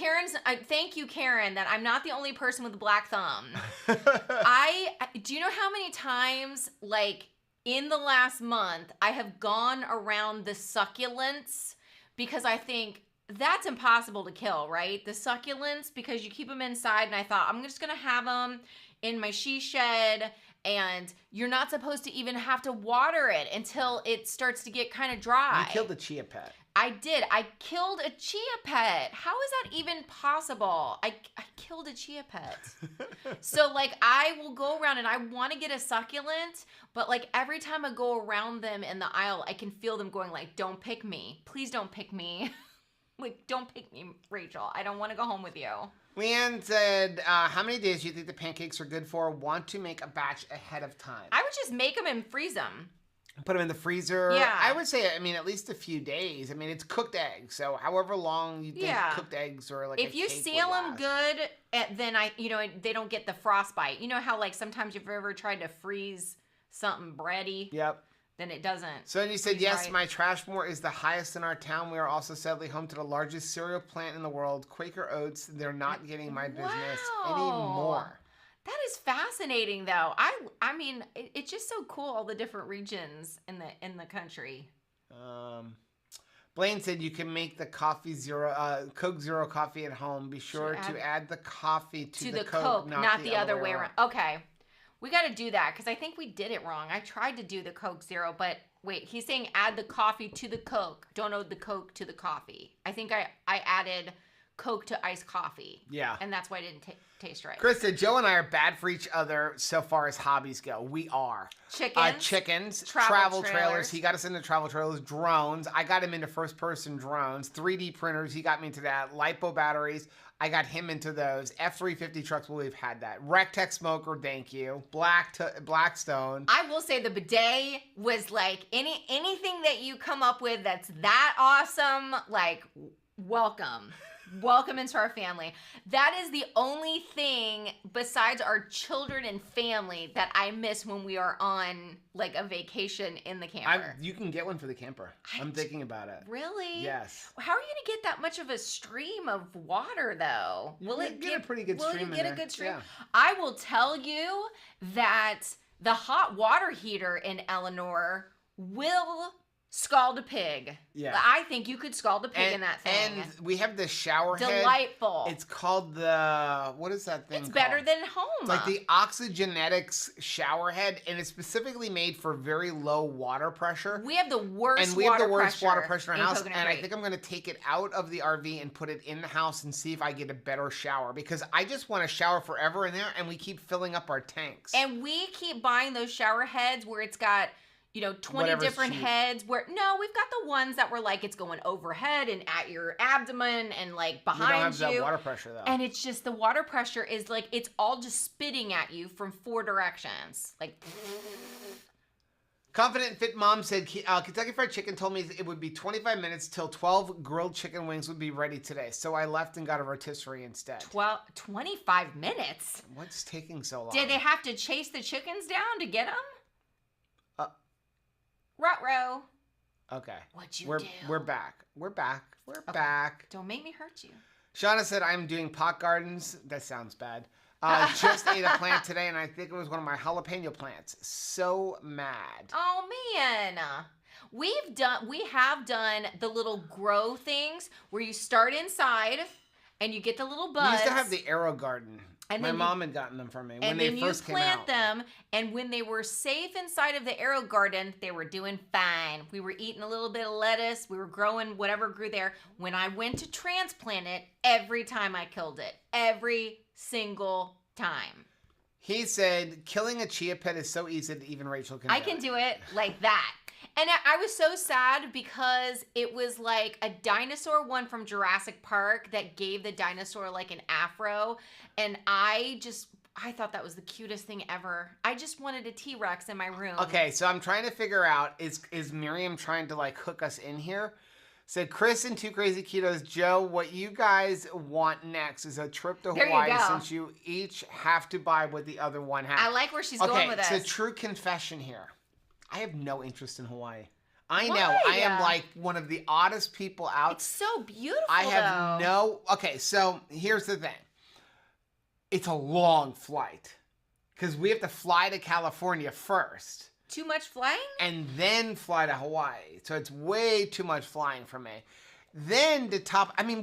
thank you, Karen, that I'm not the only person with a black thumb. Do you know how many times, like, in the last month, I have gone around the succulents because I think that's impossible to kill, right? The succulents, because you keep them inside, and I thought, I'm just going to have them in my she shed, and you're not supposed to even have to water it until it starts to get kind of dry. You killed the chia pet. I did. I killed a chia pet. How is that even possible? I killed a chia pet. So, like, I will go around and I want to get a succulent, but, like, every time I go around them in the aisle, I can feel them going, like, don't pick me. Please don't pick me. Like, don't pick me, Rachel. I don't want to go home with you. Leanne said, how many days do you think the pancakes are good for? Want to make a batch ahead of time. I would just make them and freeze them. Put them in the freezer. Yeah. I would say, I mean, at least a few days. I mean, it's cooked eggs, so however long you think cooked eggs or like if you seal them good, then they don't get the frostbite. You know how like sometimes you've ever tried to freeze something bready? Yep. Then it doesn't. So you said, yes, my trash moor is the highest in our town. We are also sadly home to the largest cereal plant in the world, Quaker Oats. They're not getting my business anymore. That is fascinating, though. I mean, it's just so cool, all the different regions in the country. Blaine said you can make the Coke Zero coffee at home. Be sure to add the coffee to the Coke, not the other way around. Okay. We got to do that because I think we did it wrong. I tried to do the Coke Zero, but wait, he's saying add the coffee to the Coke. Don't add the Coke to the coffee. I think I added Coke to iced coffee. Yeah. And that's why it didn't taste right. Chris said, Joe and I are bad for each other so far as hobbies go. We are. Chickens. Travel trailers. He got us into travel trailers. Drones. I got him into first-person drones. 3D printers. He got me into that. LiPo batteries. I got him into those. F-350 trucks, well, we've had that. Rectex smoker, thank you. Blackstone. I will say the bidet was like anything that you come up with that's that awesome, like, welcome. Welcome into our family. That is the only thing besides our children and family that I miss when we are on like a vacation in the camper. You can get one for the camper. I'm thinking about it. Really? Yes. How are you going to get that much of a stream of water though? Will it get a pretty good stream? Will you get a good stream? Yeah. I will tell you that the hot water heater in Eleanor will scald a pig. Yeah. I think you could scald a pig in that thing. And we have the shower head. Delightful. It's called the, what is that thing It's called? better than home. It's like the Oxygenetics shower head, and it's specifically made for very low water pressure. We have the worst water pressure in our house, and I think I'm going to take it out of the RV and put it in the house and see if I get a better shower, because I just want to shower forever in there, and we keep filling up our tanks. And we keep buying those shower heads where it's got 20 different heads we've got the ones that were like, it's going overhead and at your abdomen and like behind you. We don't have that water pressure though. And it's just the water pressure is like, it's all just spitting at you from 4 directions. Like. Confident Fit Mom said, Kentucky Fried Chicken told me it would be 25 minutes till 12 grilled chicken wings would be ready today. So I left and got a rotisserie instead. 25 minutes? What's taking so long? Did they have to chase the chickens down to get them? Ruh-roh. Okay. What'd you do? We're back. We're back. Don't make me hurt you. Shauna said, I'm doing pot gardens. That sounds bad. Just ate a plant today, and I think it was one of my jalapeno plants. So mad. Oh, man. We have done the little grow things where you start inside and you get the little buds. We used to have the Aero Garden. And my mom had gotten them for me when they first came out. And then you plant them, and when they were safe inside of the Aero Garden, they were doing fine. We were eating a little bit of lettuce. We were growing whatever grew there. When I went to transplant it, every time I killed it. Every single time. He said, killing a chia pet is so easy that even Rachel can do it. I can do it like that. And I was so sad because it was like a dinosaur one from Jurassic Park that gave the dinosaur like an afro. And I thought that was the cutest thing ever. I just wanted a T-Rex in my room. Okay, so I'm trying to figure out, is Miriam trying to like hook us in here? Said Chris and Two Crazy Ketos, Joe, what you guys want next is a trip to Hawaii since you each have to buy what the other one has. I like where she's going with this. Okay, it's a true confession here. I have no interest in Hawaii. I know. I am like one of the oddest people out. It's so beautiful, I have no... Okay, so here's the thing. It's a long flight. Because we have to fly to California first. Too much flying? And then fly to Hawaii. So it's way too much flying for me. Then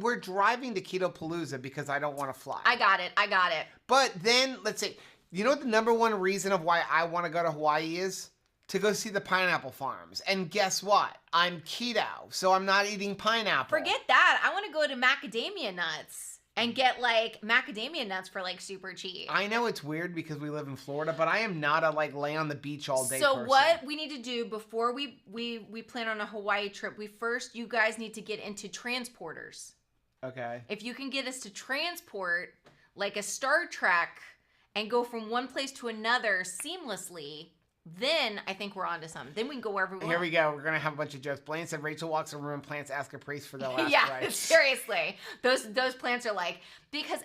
we're driving to Keto-Palooza because I don't want to fly. I got it. But then, let's say, you know what the number one reason of why I want to go to Hawaii is? To go see the pineapple farms. And guess what? I'm keto, so I'm not eating pineapple. Forget that. I want to go to macadamia nuts and get like macadamia nuts for like super cheap. I know it's weird because we live in Florida, but I am not a like lay on the beach all day So person. what we need to do before we plan on a Hawaii trip, you guys need to get into transporters. Okay. If you can get us to transport like a Star Trek and go from one place to another seamlessly, then I think we're on to something. Then we can go wherever we want. Here we go. We're going to have a bunch of jokes. Blaine said Rachel walks in a room and plants ask a priest for their last rites. Seriously. Those plants are like, because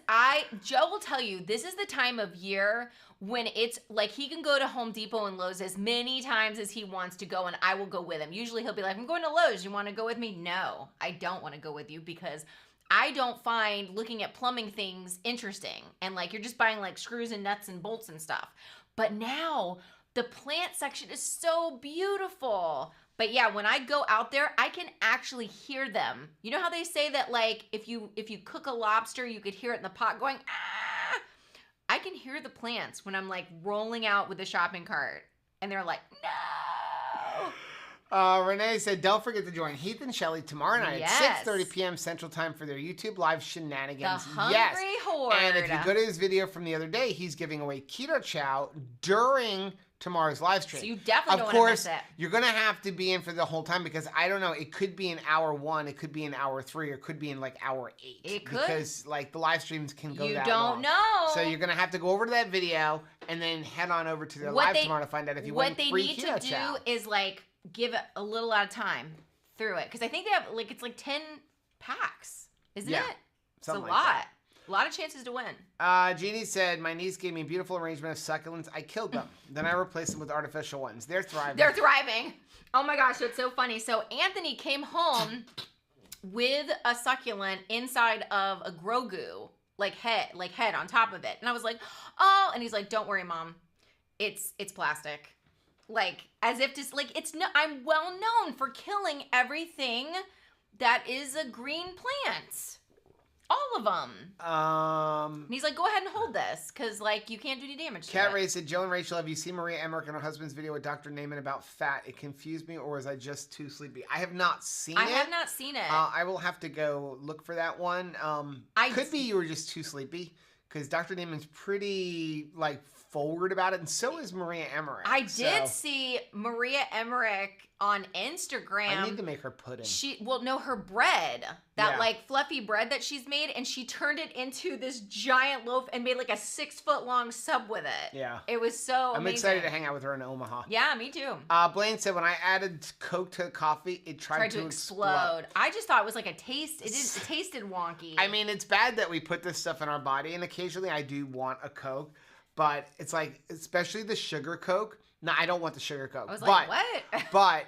Joe will tell you, this is the time of year when it's like he can go to Home Depot and Lowe's as many times as he wants to go, and I will go with him. Usually he'll be like, I'm going to Lowe's. You want to go with me? No, I don't want to go with you because I don't find looking at plumbing things interesting. And like, you're just buying like screws and nuts and bolts and stuff. But now the plant section is so beautiful. But yeah, when I go out there, I can actually hear them. You know how they say that like if you cook a lobster, you could hear it in the pot going, ah! I can hear the plants when I'm like rolling out with the shopping cart. And they're like, no! Renee said, don't forget to join Heath and Shelley tomorrow night at 6:30 p.m. Central Time for their YouTube live shenanigans. The Hungry Horde. And if you go to his video from the other day, he's giving away Keto Chow during tomorrow's live stream. So you definitely don't want to miss it. You're going to have to be in for the whole time because I don't know, it could be in hour 1, it could be in hour 3, or it could be in like hour 8. It could. Because like the live streams can go that long. You don't know. So you're going to have to go over to that video and then head on over to their live tomorrow to find out if you win free Keto Chow. What they need to do is like give it a little at a time through it. Because I think they have like, it's like 10 packs. Isn't it? It's a lot. That. A lot of chances to win. Jeannie said, my niece gave me a beautiful arrangement of succulents. I killed them. Then I replaced them with artificial ones. They're thriving. They're thriving. Oh my gosh, it's so funny. So Anthony came home with a succulent inside of a Grogu, like head on top of it. And I was like, oh, and he's like, don't worry, Mom. It's plastic. Like, as if just, like, I'm well known for killing everything that is a green plant. All of them. And he's like, go ahead and hold this, because, like, you can't do any damage to it. Cat Ray said, Joe and Rachel, have you seen Maria Emmerich and her husband's video with Dr. Naiman about fat? It confused me, or was I just too sleepy? I have not seen it. I have not seen it. I will have to go look for that one. Could be you were just too sleepy, because Dr. Naiman's pretty, like, forward about it, and so is Maria Emmerich. I did see Maria Emmerich on Instagram. I need to make her pudding. Her bread, like fluffy bread that she's made, and she turned it into this giant loaf and made like a 6-foot long sub with it. Yeah. It was so amazing. I'm excited to hang out with her in Omaha. Yeah, me too. Blaine said, when I added Coke to the coffee, it tried to explode. I just thought it was like a taste. It tasted wonky. I mean, it's bad that we put this stuff in our body, and occasionally I do want a Coke. But it's like, especially the sugar Coke. No, I don't want the sugar Coke. I was like, what? But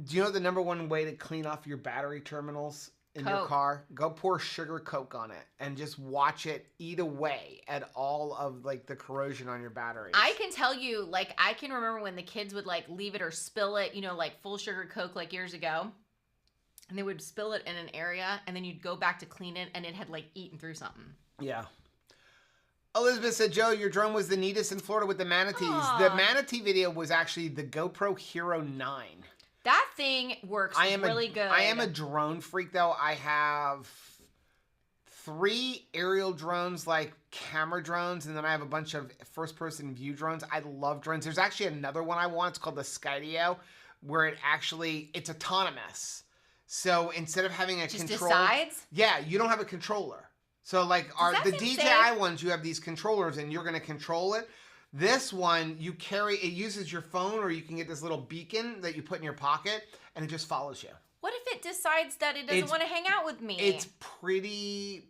do you know the number one way to clean off your battery terminals in your car? Go pour sugar Coke on it and just watch it eat away at all of like the corrosion on your batteries. I can tell you, like, I can remember when the kids would like leave it or spill it, you know, like full sugar Coke like years ago. And they would spill it in an area and then you'd go back to clean it and it had like eaten through something. Yeah. Elizabeth said, Joe, your drone was the neatest in Florida with the manatees. Aww. The manatee video was actually the GoPro Hero 9. That thing works really good. I am a drone freak, though. I have 3 aerial drones, like camera drones, and then I have a bunch of first-person view drones. I love drones. There's actually another one I want. It's called the Skydio, where it's autonomous. So instead of having a controller... Just decides? Yeah, you don't have a controller. So, like, the DJI ones, you have these controllers, and you're going to control it. This one, it uses your phone, or you can get this little beacon that you put in your pocket, and it just follows you. What if it decides that it doesn't want to hang out with me? It's pretty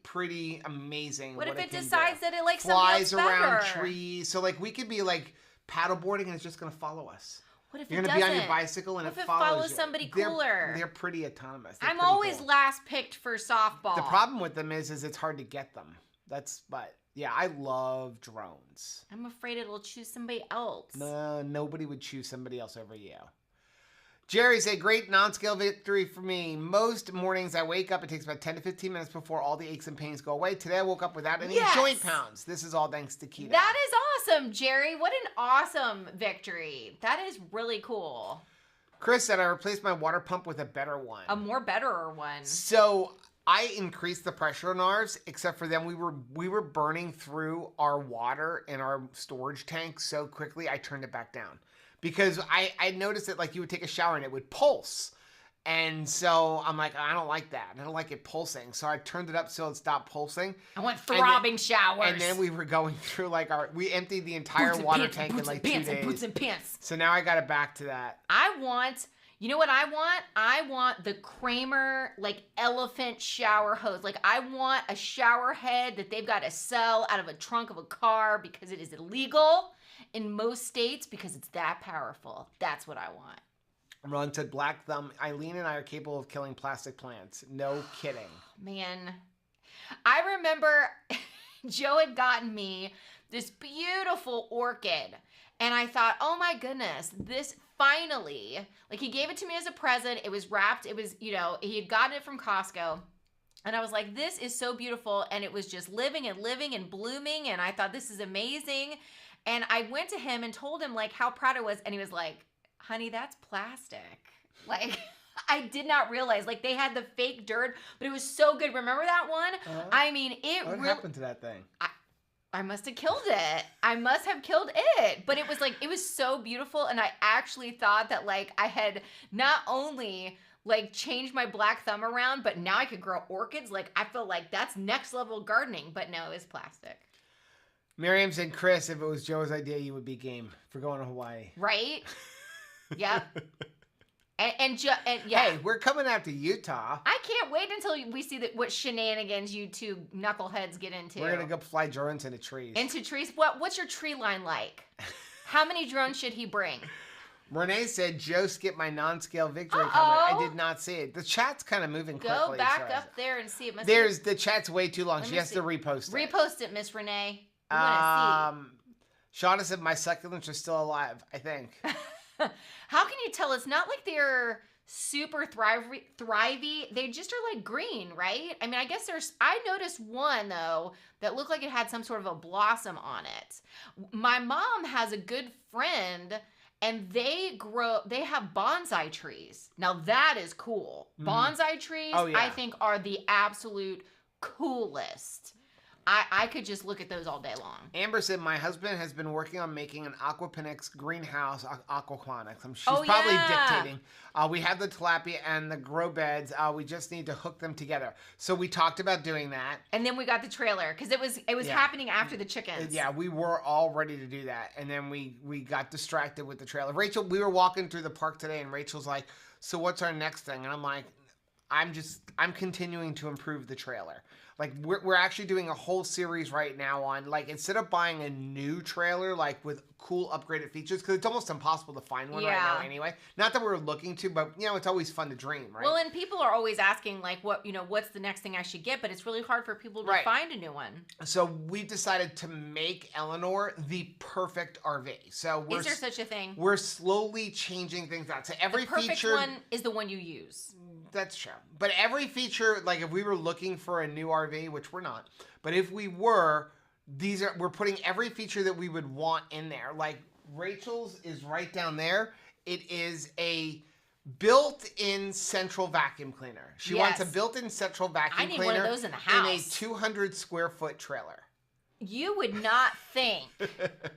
amazing. What if it decides that it likes flies something else around better? trees? So, like, we could be, like, paddleboarding, and it's just going to follow us. What if You're going to be on your bicycle and what it if follows you? Somebody cooler? They're pretty autonomous. I'm always last picked for softball. The problem with them is it's hard to get them. But Yeah, I love drones. I'm afraid it'll choose somebody else. No, nobody would choose somebody else over you. Jerry said, great non-scale victory for me. Most mornings I wake up, it takes about 10 to 15 minutes before all the aches and pains go away. Today I woke up without any joint pounds. This is all thanks to keto. That is awesome, Jerry. What an awesome victory. That is really cool. Chris said, I replaced my water pump with a better one. A more betterer one. So I increased the pressure on ours, except for then we were burning through our water in our storage tank so quickly, I turned it back down. Because I noticed that like you would take a shower and it would pulse. And so I'm like, I don't like that. I don't like it pulsing. So I turned it up so it stopped pulsing. I want throbbing showers. And then we were going through like we emptied the entire water tank in like 2 days. Boots and pants. So now I got it back to that. You know what I want? I want the Kramer, like, elephant shower hose. Like, I want a shower head that they've got to sell out of a trunk of a car because it is illegal in most states because it's that powerful. That's what I want. Ron said, Black Thumb, Eileen and I are capable of killing plastic plants. No kidding. Man, I remember Joe had gotten me this beautiful orchid. And I thought, oh my goodness, this finally, like he gave it to me as a present. It was wrapped. It was, he had gotten it from Costco. And I was like, this is so beautiful. And it was just living and blooming. And I thought, this is amazing. And I went to him and told him like how proud I was. And he was like, honey, that's plastic. Like, I did not realize, like they had the fake dirt, but it was so good. Remember that one? Uh-huh. I mean, what happened to that thing? I must have killed it. I must have killed it. But it was like, it was so beautiful. And I actually thought that like I had not only like changed my black thumb around, but now I could grow orchids. Like I feel like that's next level gardening, but no, it's plastic. Miriam said, Chris, if it was Joe's idea, you would be game for going to Hawaii. Right? Yep. And yeah. Hey, we're coming out to Utah. I can't wait until we see what shenanigans you two knuckleheads get into. We're gonna go fly drones into trees. Into trees? What's your tree line like? How many drones should he bring? Renee said, Joe skipped my non-scale victory comment. I did not see it. The chat's kind of moving quickly. Go back up there and see it. The chat's way too long. She has to repost it. Repost it, Miss Renee. I want to see. Shauna said, my succulents are still alive, I think. How can you tell? It's not like they're super thrivey. They just are like green, right? I mean, I guess I noticed one though that looked like it had some sort of a blossom on it. My mom has a good friend and they have bonsai trees. Now that is cool. Mm. Bonsai trees, I think, are the absolute coolest. I could just look at those all day long. Amber said, my husband has been working on making an aquaponics greenhouse, aquaponics. She's probably dictating. We have the tilapia and the grow beds. We just need to hook them together. So we talked about doing that. And then we got the trailer because it was happening after the chickens. Yeah, we were all ready to do that. And then we got distracted with the trailer. Rachel, we were walking through the park today and Rachel's like, so what's our next thing? And I'm like, I'm continuing to improve the trailer. Like we're actually doing a whole series right now on like instead of buying a new trailer like with cool upgraded features because it's almost impossible to find one right now anyway. Not that we're looking to, but it's always fun to dream, right? Well, and people are always asking like what's the next thing I should get, but it's really hard for people to find a new one. So we decided to make Eleanor the perfect RV. So is there such a thing? We're slowly changing things out. So every feature one is the one you use. That's true. But every feature, like if we were looking for a new RV, which we're not, but if we were, we're putting every feature that we would want in there. Like Rachel's is right down there. It is a built-in central vacuum cleaner. She wants a built-in central vacuum cleaner. I need one of those in the house. In a 200 square foot trailer. You would not think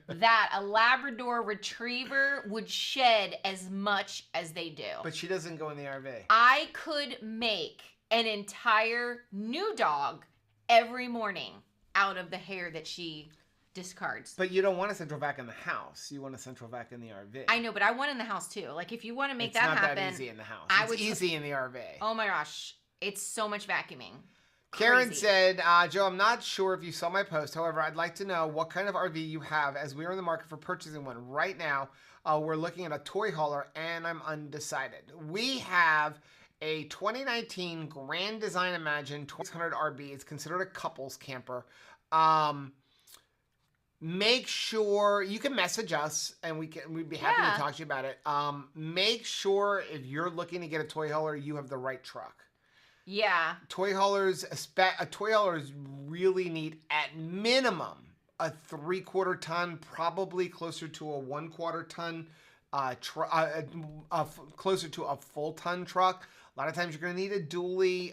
that a Labrador Retriever would shed as much as they do. But she doesn't go in the RV. I could make an entire new dog every morning out of the hair that she discards. But you don't want a central vac in the house. You want a central vac in the RV. I know, but I want it in the house too. Like if you want to make that happen. It's not that easy in the house. It's easy in the RV. Oh my gosh. It's so much vacuuming. Karen said, Joe, I'm not sure if you saw my post. However, I'd like to know what kind of RV you have as we are in the market for purchasing one. Right now, we're looking at a toy hauler and I'm undecided. We have a 2019 Grand Design Imagine 2600 RV. It's considered a couples camper. make sure you can message us and we'd be happy to talk to you about it. Make sure if you're looking to get a toy hauler, you have the right truck. Yeah. Toy haulers really need at minimum a 3/4 ton, probably closer to a 1/4 ton, closer to a full ton truck. A lot of times you're going to need a dually.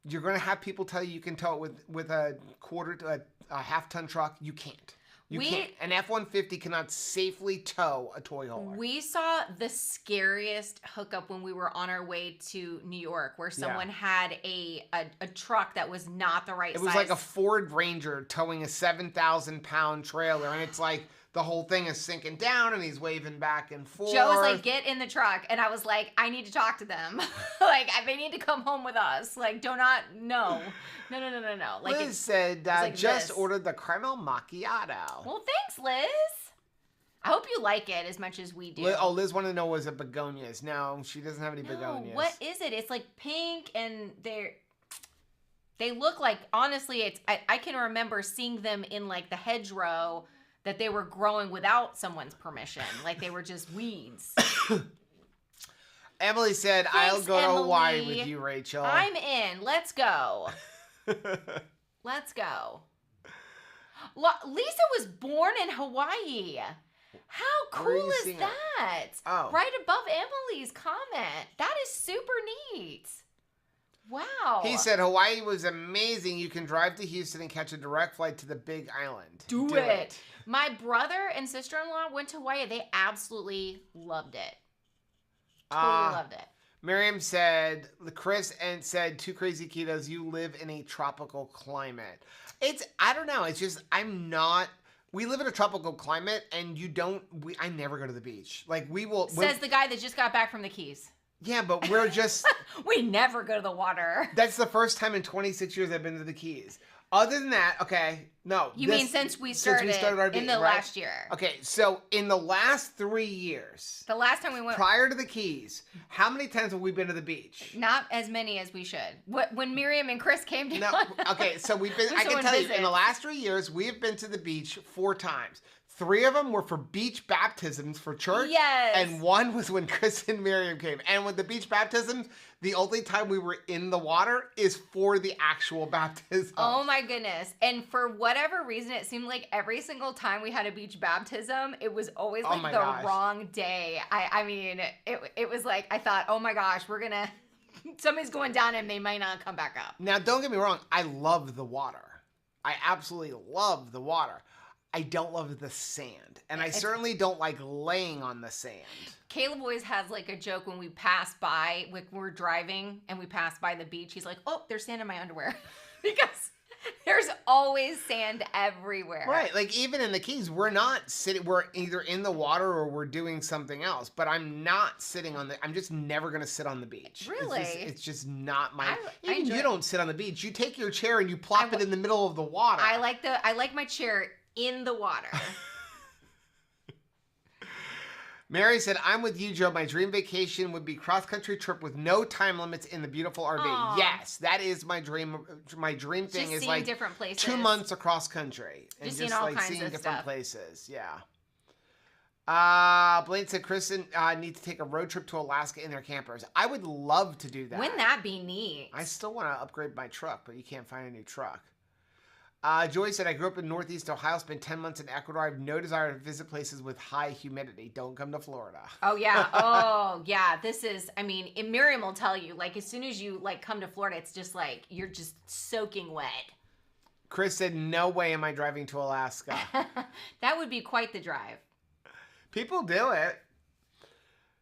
You're going to have people tell you can tow it with a quarter to a half ton truck. You can't. You can't. An F-150 cannot safely tow a toy hauler. We saw the scariest hookup when we were on our way to New York, where someone had a truck that was not the right size. It was like a Ford Ranger towing a 7,000-pound trailer, and it's like the whole thing is sinking down, and he's waving back and forth. Joe was like, "Get in the truck," and I was like, "I need to talk to them. Like, they need to come home with us. Like, no. Like, Liz said, like just ordered the caramel macchiato. Well, thanks, Liz. I hope you like it as much as we do. Liz wanted to know, was it begonias? No, she doesn't have any begonias. What is it? It's like pink, and they look like, honestly, I can remember seeing them in like the hedgerow that they were growing without someone's permission. Like they were just weeds. Emily said, Thanks, I'll go to Hawaii with you, Rachel. I'm in. Let's go. Let's go. Lisa was born in Hawaii. How cool is that? Oh. Right above Emily's comment. That is super neat. Wow. He said Hawaii was amazing. You can drive to Houston and catch a direct flight to the Big Island. Do it. My brother and sister-in-law went to Hawaii. They absolutely loved it. Totally loved it. Miriam said, Chris and said, Too Crazy Ketos, you live in a tropical climate. I don't know. It's just, we live in a tropical climate and I never go to the beach. Like Says the guy that just got back from the Keys. Yeah, but we're just... We never go to the water. That's the first time in 26 years I've been to the Keys. Other than that, okay, no. You mean since we started our in the last year? Okay, so in the last 3 years... The last time we went... Prior to the Keys, how many times have we been to the beach? Not as many as we should. When Miriam and Chris came down... No, okay, so we've been... I can tell you, in the last 3 years, we have been to the beach 4 times. 3 of them were for beach baptisms for church. Yes. And 1 was when Chris and Miriam came. And with the beach baptisms, the only time we were in the water is for the actual baptism. Oh my goodness. And for whatever reason, it seemed like every single time we had a beach baptism, it was always like wrong day. I mean, it was like, I thought, oh my gosh, somebody's going down and they might not come back up. Now, don't get me wrong. I love the water. I absolutely love the water. I don't love the sand. And I certainly don't like laying on the sand. Caleb always has like a joke when we pass by, like we're driving and we pass by the beach. He's like, oh, there's sand in my underwear. Because there's always sand everywhere. Right. Like even in the Keys, we're not sitting, we're either in the water or we're doing something else. But I'm not sitting I'm just never going to sit on the beach. Really? It's just not my, even you don't sit on the beach. You take your chair and you plop it in the middle of the water. I like my chair in the water. Mary said, I'm with you, Joe. My dream vacation would be cross-country trip with no time limits in the beautiful RV. Aww. Yes, that is my dream. My dream thing is like different places. 2 months across country. And just seeing all like kinds seeing of different stuff. places. Yeah. Blaine said, Kristen needs to take a road trip to Alaska in their campers. I would love to do that. Wouldn't that be neat? I still want to upgrade my truck, but you can't find a new truck. Joy said, I grew up in Northeast Ohio, spent 10 months in Ecuador. I have no desire to visit places with high humidity. Don't come to Florida. Oh, yeah. Oh, yeah. This is, I mean, and Miriam will tell you, like, as soon as you, like, come to Florida, it's just, like, you're just soaking wet. Chris said, no way am I driving to Alaska. That would be quite the drive. People do it.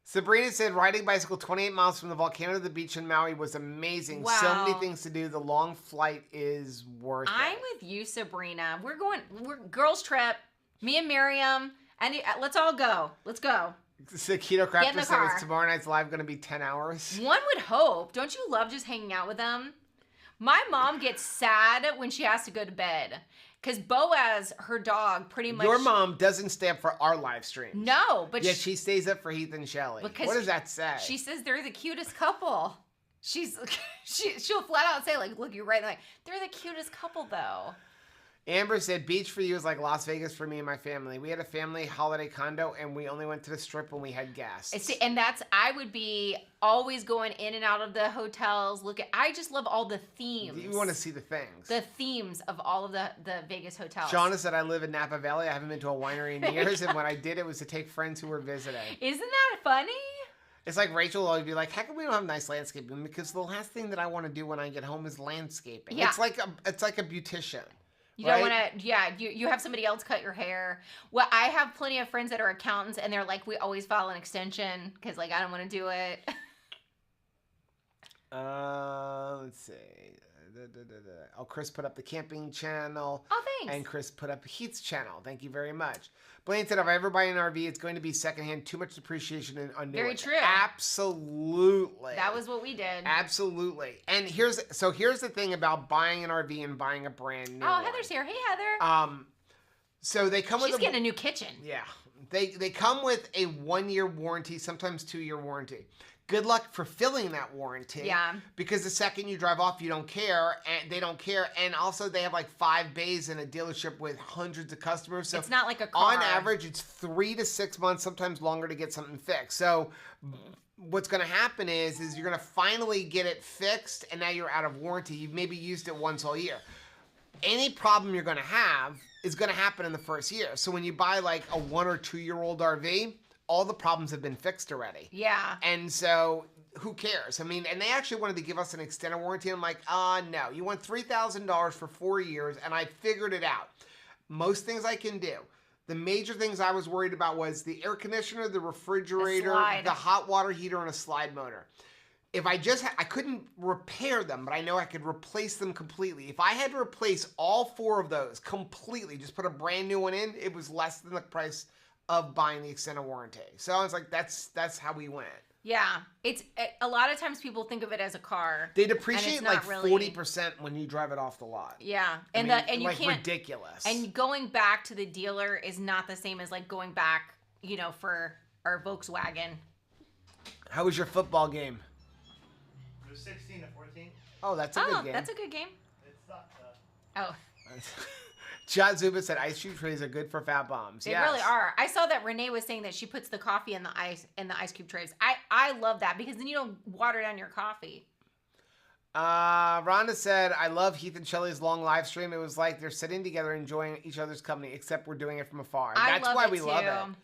Sabrina said, riding bicycle 28 miles from the volcano to the beach in Maui was amazing. Wow. So many things to do. The long flight is worth it. I'm with you, Sabrina. We're girls trip. Me and Miriam. And let's all go. Let's go. So Keto Crafter said, car. is tomorrow night's live going to be 10 hours? One would hope. Don't you love just hanging out with them? My mom gets sad when she has to go to bed. Because Boaz, her dog, pretty much... Your mom doesn't stay up for our live stream. No, but... Yet she stays up for Heath and Shelley. What does that say? She says they're the cutest couple. She'll flat out say, like, look you right in the eye. They're the cutest couple, though. Amber said, beach for you is like Las Vegas for me and my family. We had a family holiday condo, and we only went to the Strip when we had guests. See, and I would be always going in and out of the hotels. I just love all the themes. You want to see the things. The themes of all of the Vegas hotels. Shauna said, I live in Napa Valley. I haven't been to a winery in years, and when I did, it was to take friends who were visiting. Isn't that funny? It's like Rachel will always be like, how come we don't have nice landscaping? Because the last thing that I want to do when I get home is landscaping. Yeah. It's like a beautician. You don't want to, you have somebody else cut your hair. Well, I have plenty of friends that are accountants, and they're like, we always file an extension because, like, I don't want to do it. Let's see. Oh, Chris put up the camping channel. Oh, thanks. And Chris put up Heath's channel. Thank you very much. Blaine said, if I ever buy an RV, it's going to be secondhand. Too much depreciation on new Very ones. true. Absolutely. That was what we did. Absolutely. And here's the thing about buying an RV and buying a brand new one. Heather's here. Hey, Heather. So they come with She's getting a new kitchen. Yeah. They come with a 1-year warranty, sometimes 2-year warranty. Good luck fulfilling that warranty. Yeah. Because the second you drive off, you don't care, and they don't care. And also, they have like 5 bays in a dealership with hundreds of customers. So it's not like a car. On average, it's 3 to 6 months, sometimes longer, to get something fixed. So what's going to happen is you're going to finally get it fixed, and now you're out of warranty. You've maybe used it once all year. Any problem you're going to have is going to happen in the first year. So when you buy like a 1 or 2 year old RV, all the problems have been fixed already. Yeah. And so who cares? I mean, and they actually wanted to give us an extended warranty. I'm like, no, you want $3,000 for 4 years, and I figured it out. Most things I can do. The major things I was worried about was the air conditioner, the refrigerator, the hot water heater, and a slide motor. If I couldn't repair them, but I know I could replace them completely. If I had to replace all 4 of those completely, just put a brand new one in, it was less than the price of buying the extended warranty. So I was like, that's how we went. Yeah. It's a lot of times people think of it as a car. They depreciate like 40% when you drive it off the lot. Yeah. And you like can't, ridiculous. And going back to the dealer is not the same as like going back, for our Volkswagen. How was your football game? It was 16-14. Oh, that's a good game. That's a good game. It sucked. Oh. Chad Zuba said ice cube trays are good for fat bombs. They really are. I saw that Renee was saying that she puts the coffee in the ice cube trays. I love that because then you don't water down your coffee. Rhonda said, I love Heath and Shelley's long live stream. It was like they're sitting together enjoying each other's company, except we're doing it from afar. That's why we love it.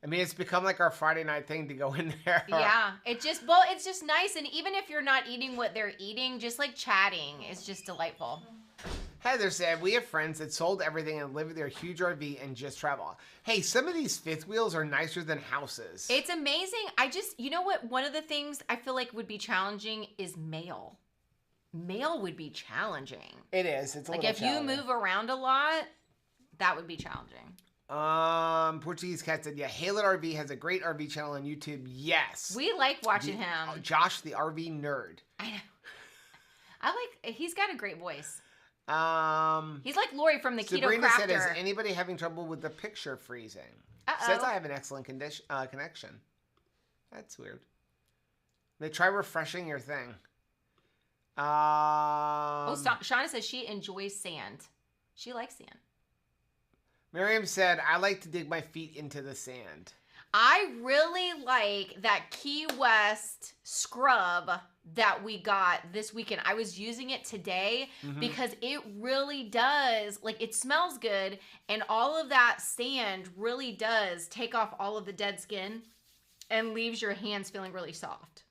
I mean, it's become like our Friday night thing to go in there. Yeah, it's just nice, and even if you're not eating what they're eating, just like chatting is just delightful. Heather said, we have friends that sold everything and live in their huge RV and just travel. Hey, some of these fifth wheels are nicer than houses. It's amazing. You know what? One of the things I feel like would be challenging is mail. Mail would be challenging. It is. It's a like little if challenging. you move around a lot, that would be challenging. Portuguese Cat said, yeah, Haylett RV has a great RV channel on YouTube. Yes. We like watching him. Josh, the RV nerd. I know. He's got a great voice. He's like Lori from the Sabrina Keto Crafter. said, is anybody having trouble with the picture freezing? Uh-oh. Says I have an excellent connection. That's weird. They try refreshing your thing. Shauna says she enjoys sand. She likes sand. Miriam said, I like to dig my feet into the sand. I really like that Key West scrub that we got this weekend. I was using it today because it really does, like, it smells good, and all of that sand really does take off all of the dead skin and leaves your hands feeling really soft.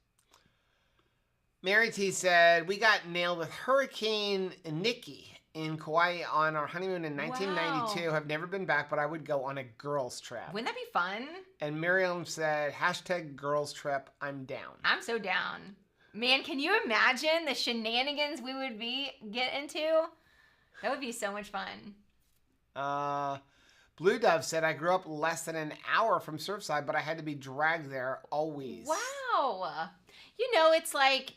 Mary T said, we got nailed with Hurricane Nikki in Kauai on our honeymoon in 1992. Have never been back, but I would go on a girls' trip. Wouldn't that be fun? And Miriam said, hashtag girls' trip, I'm down. I'm so down. Man, can you imagine the shenanigans we would get into? That would be so much fun. Blue Dove said, I grew up less than an hour from Surfside, but I had to be dragged there always. Wow. It's like,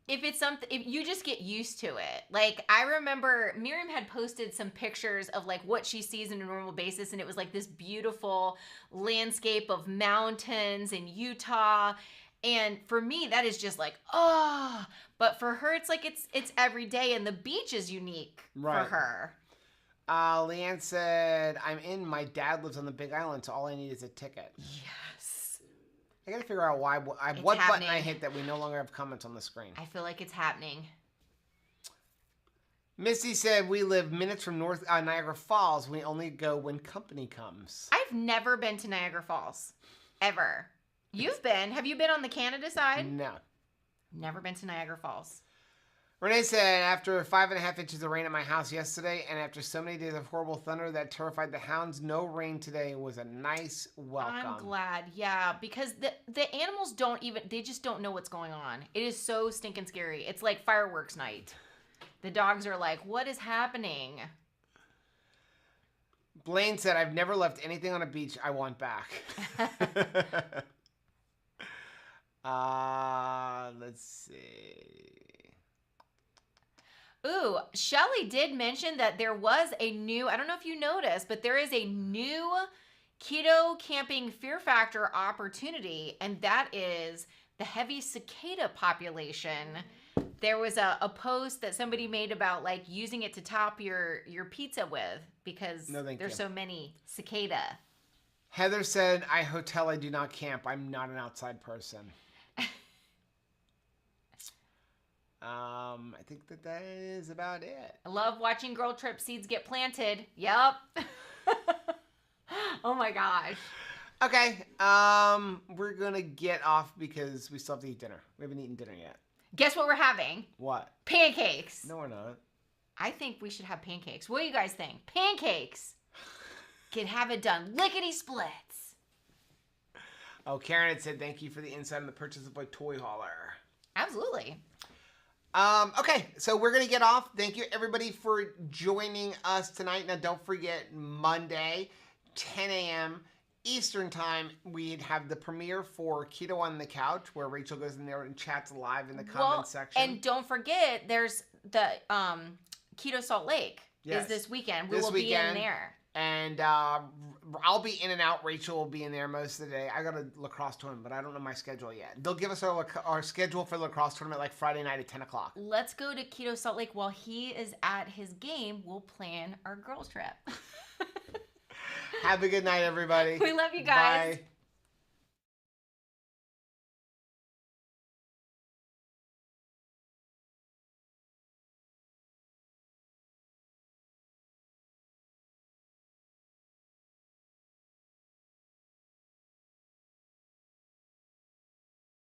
if you just get used to it. Like, I remember Miriam had posted some pictures of like what she sees on a normal basis, and it was like this beautiful landscape of mountains in Utah. And for me, that is just like, oh. But for her, it's like it's every day, and the beach is unique for her. Leanne said, I'm in. My dad lives on the Big Island, so all I need is a ticket. Yes. I gotta figure out what button I hit that we no longer have comments on the screen. I feel like it's happening. Misty said, we live minutes from North Niagara Falls. We only go when company comes. I've never been to Niagara Falls. Ever. You've been. Have you been on the Canada side? No. Never been to Niagara Falls. Renee said, after 5.5 inches of rain at my house yesterday, and after so many days of horrible thunder that terrified the hounds, no rain today was a nice welcome. I'm glad, yeah, because the animals they just don't know what's going on. It is so stinking scary. It's like fireworks night. The dogs are like, what is happening? Blaine said, I've never left anything on a beach I want back. Let's see. Ooh, Shelly did mention that there was a new, I don't know if you noticed, but there is a new keto camping fear factor opportunity, and that is the heavy cicada population. There was a post that somebody made about like using it to top your pizza with because there's so many cicada. Heather said, I do not camp. I'm not an outside person. I think that is about it. I love watching girl trip seeds get planted. Yep. Oh my gosh. Okay. We're gonna get off because we still have to eat dinner. We haven't eaten dinner yet. Guess what we're having? What? Pancakes. No, we're not. I think we should have pancakes. What do you guys think? Pancakes. Can have it done. Lickety splits. Oh, Karen had said thank you for the insight on the purchase of a toy hauler. Absolutely. Okay, so we're going to get off. Thank you, everybody, for joining us tonight. Now, don't forget, Monday, 10 a.m. Eastern Time, we'd have the premiere for Keto on the Couch, where Rachel goes in there and chats live in the comment section. And don't forget, there's the Keto Salt Lake is this weekend. We will be in there. And I'll be in and out. Rachel will be in there most of the day. I got a lacrosse tournament, but I don't know my schedule yet. They'll give us our schedule for the lacrosse tournament like Friday night at 10 o'clock. Let's go to Keto Salt Lake while he is at his game. We'll plan our girls trip. Have a good night, everybody. We love you guys. Bye.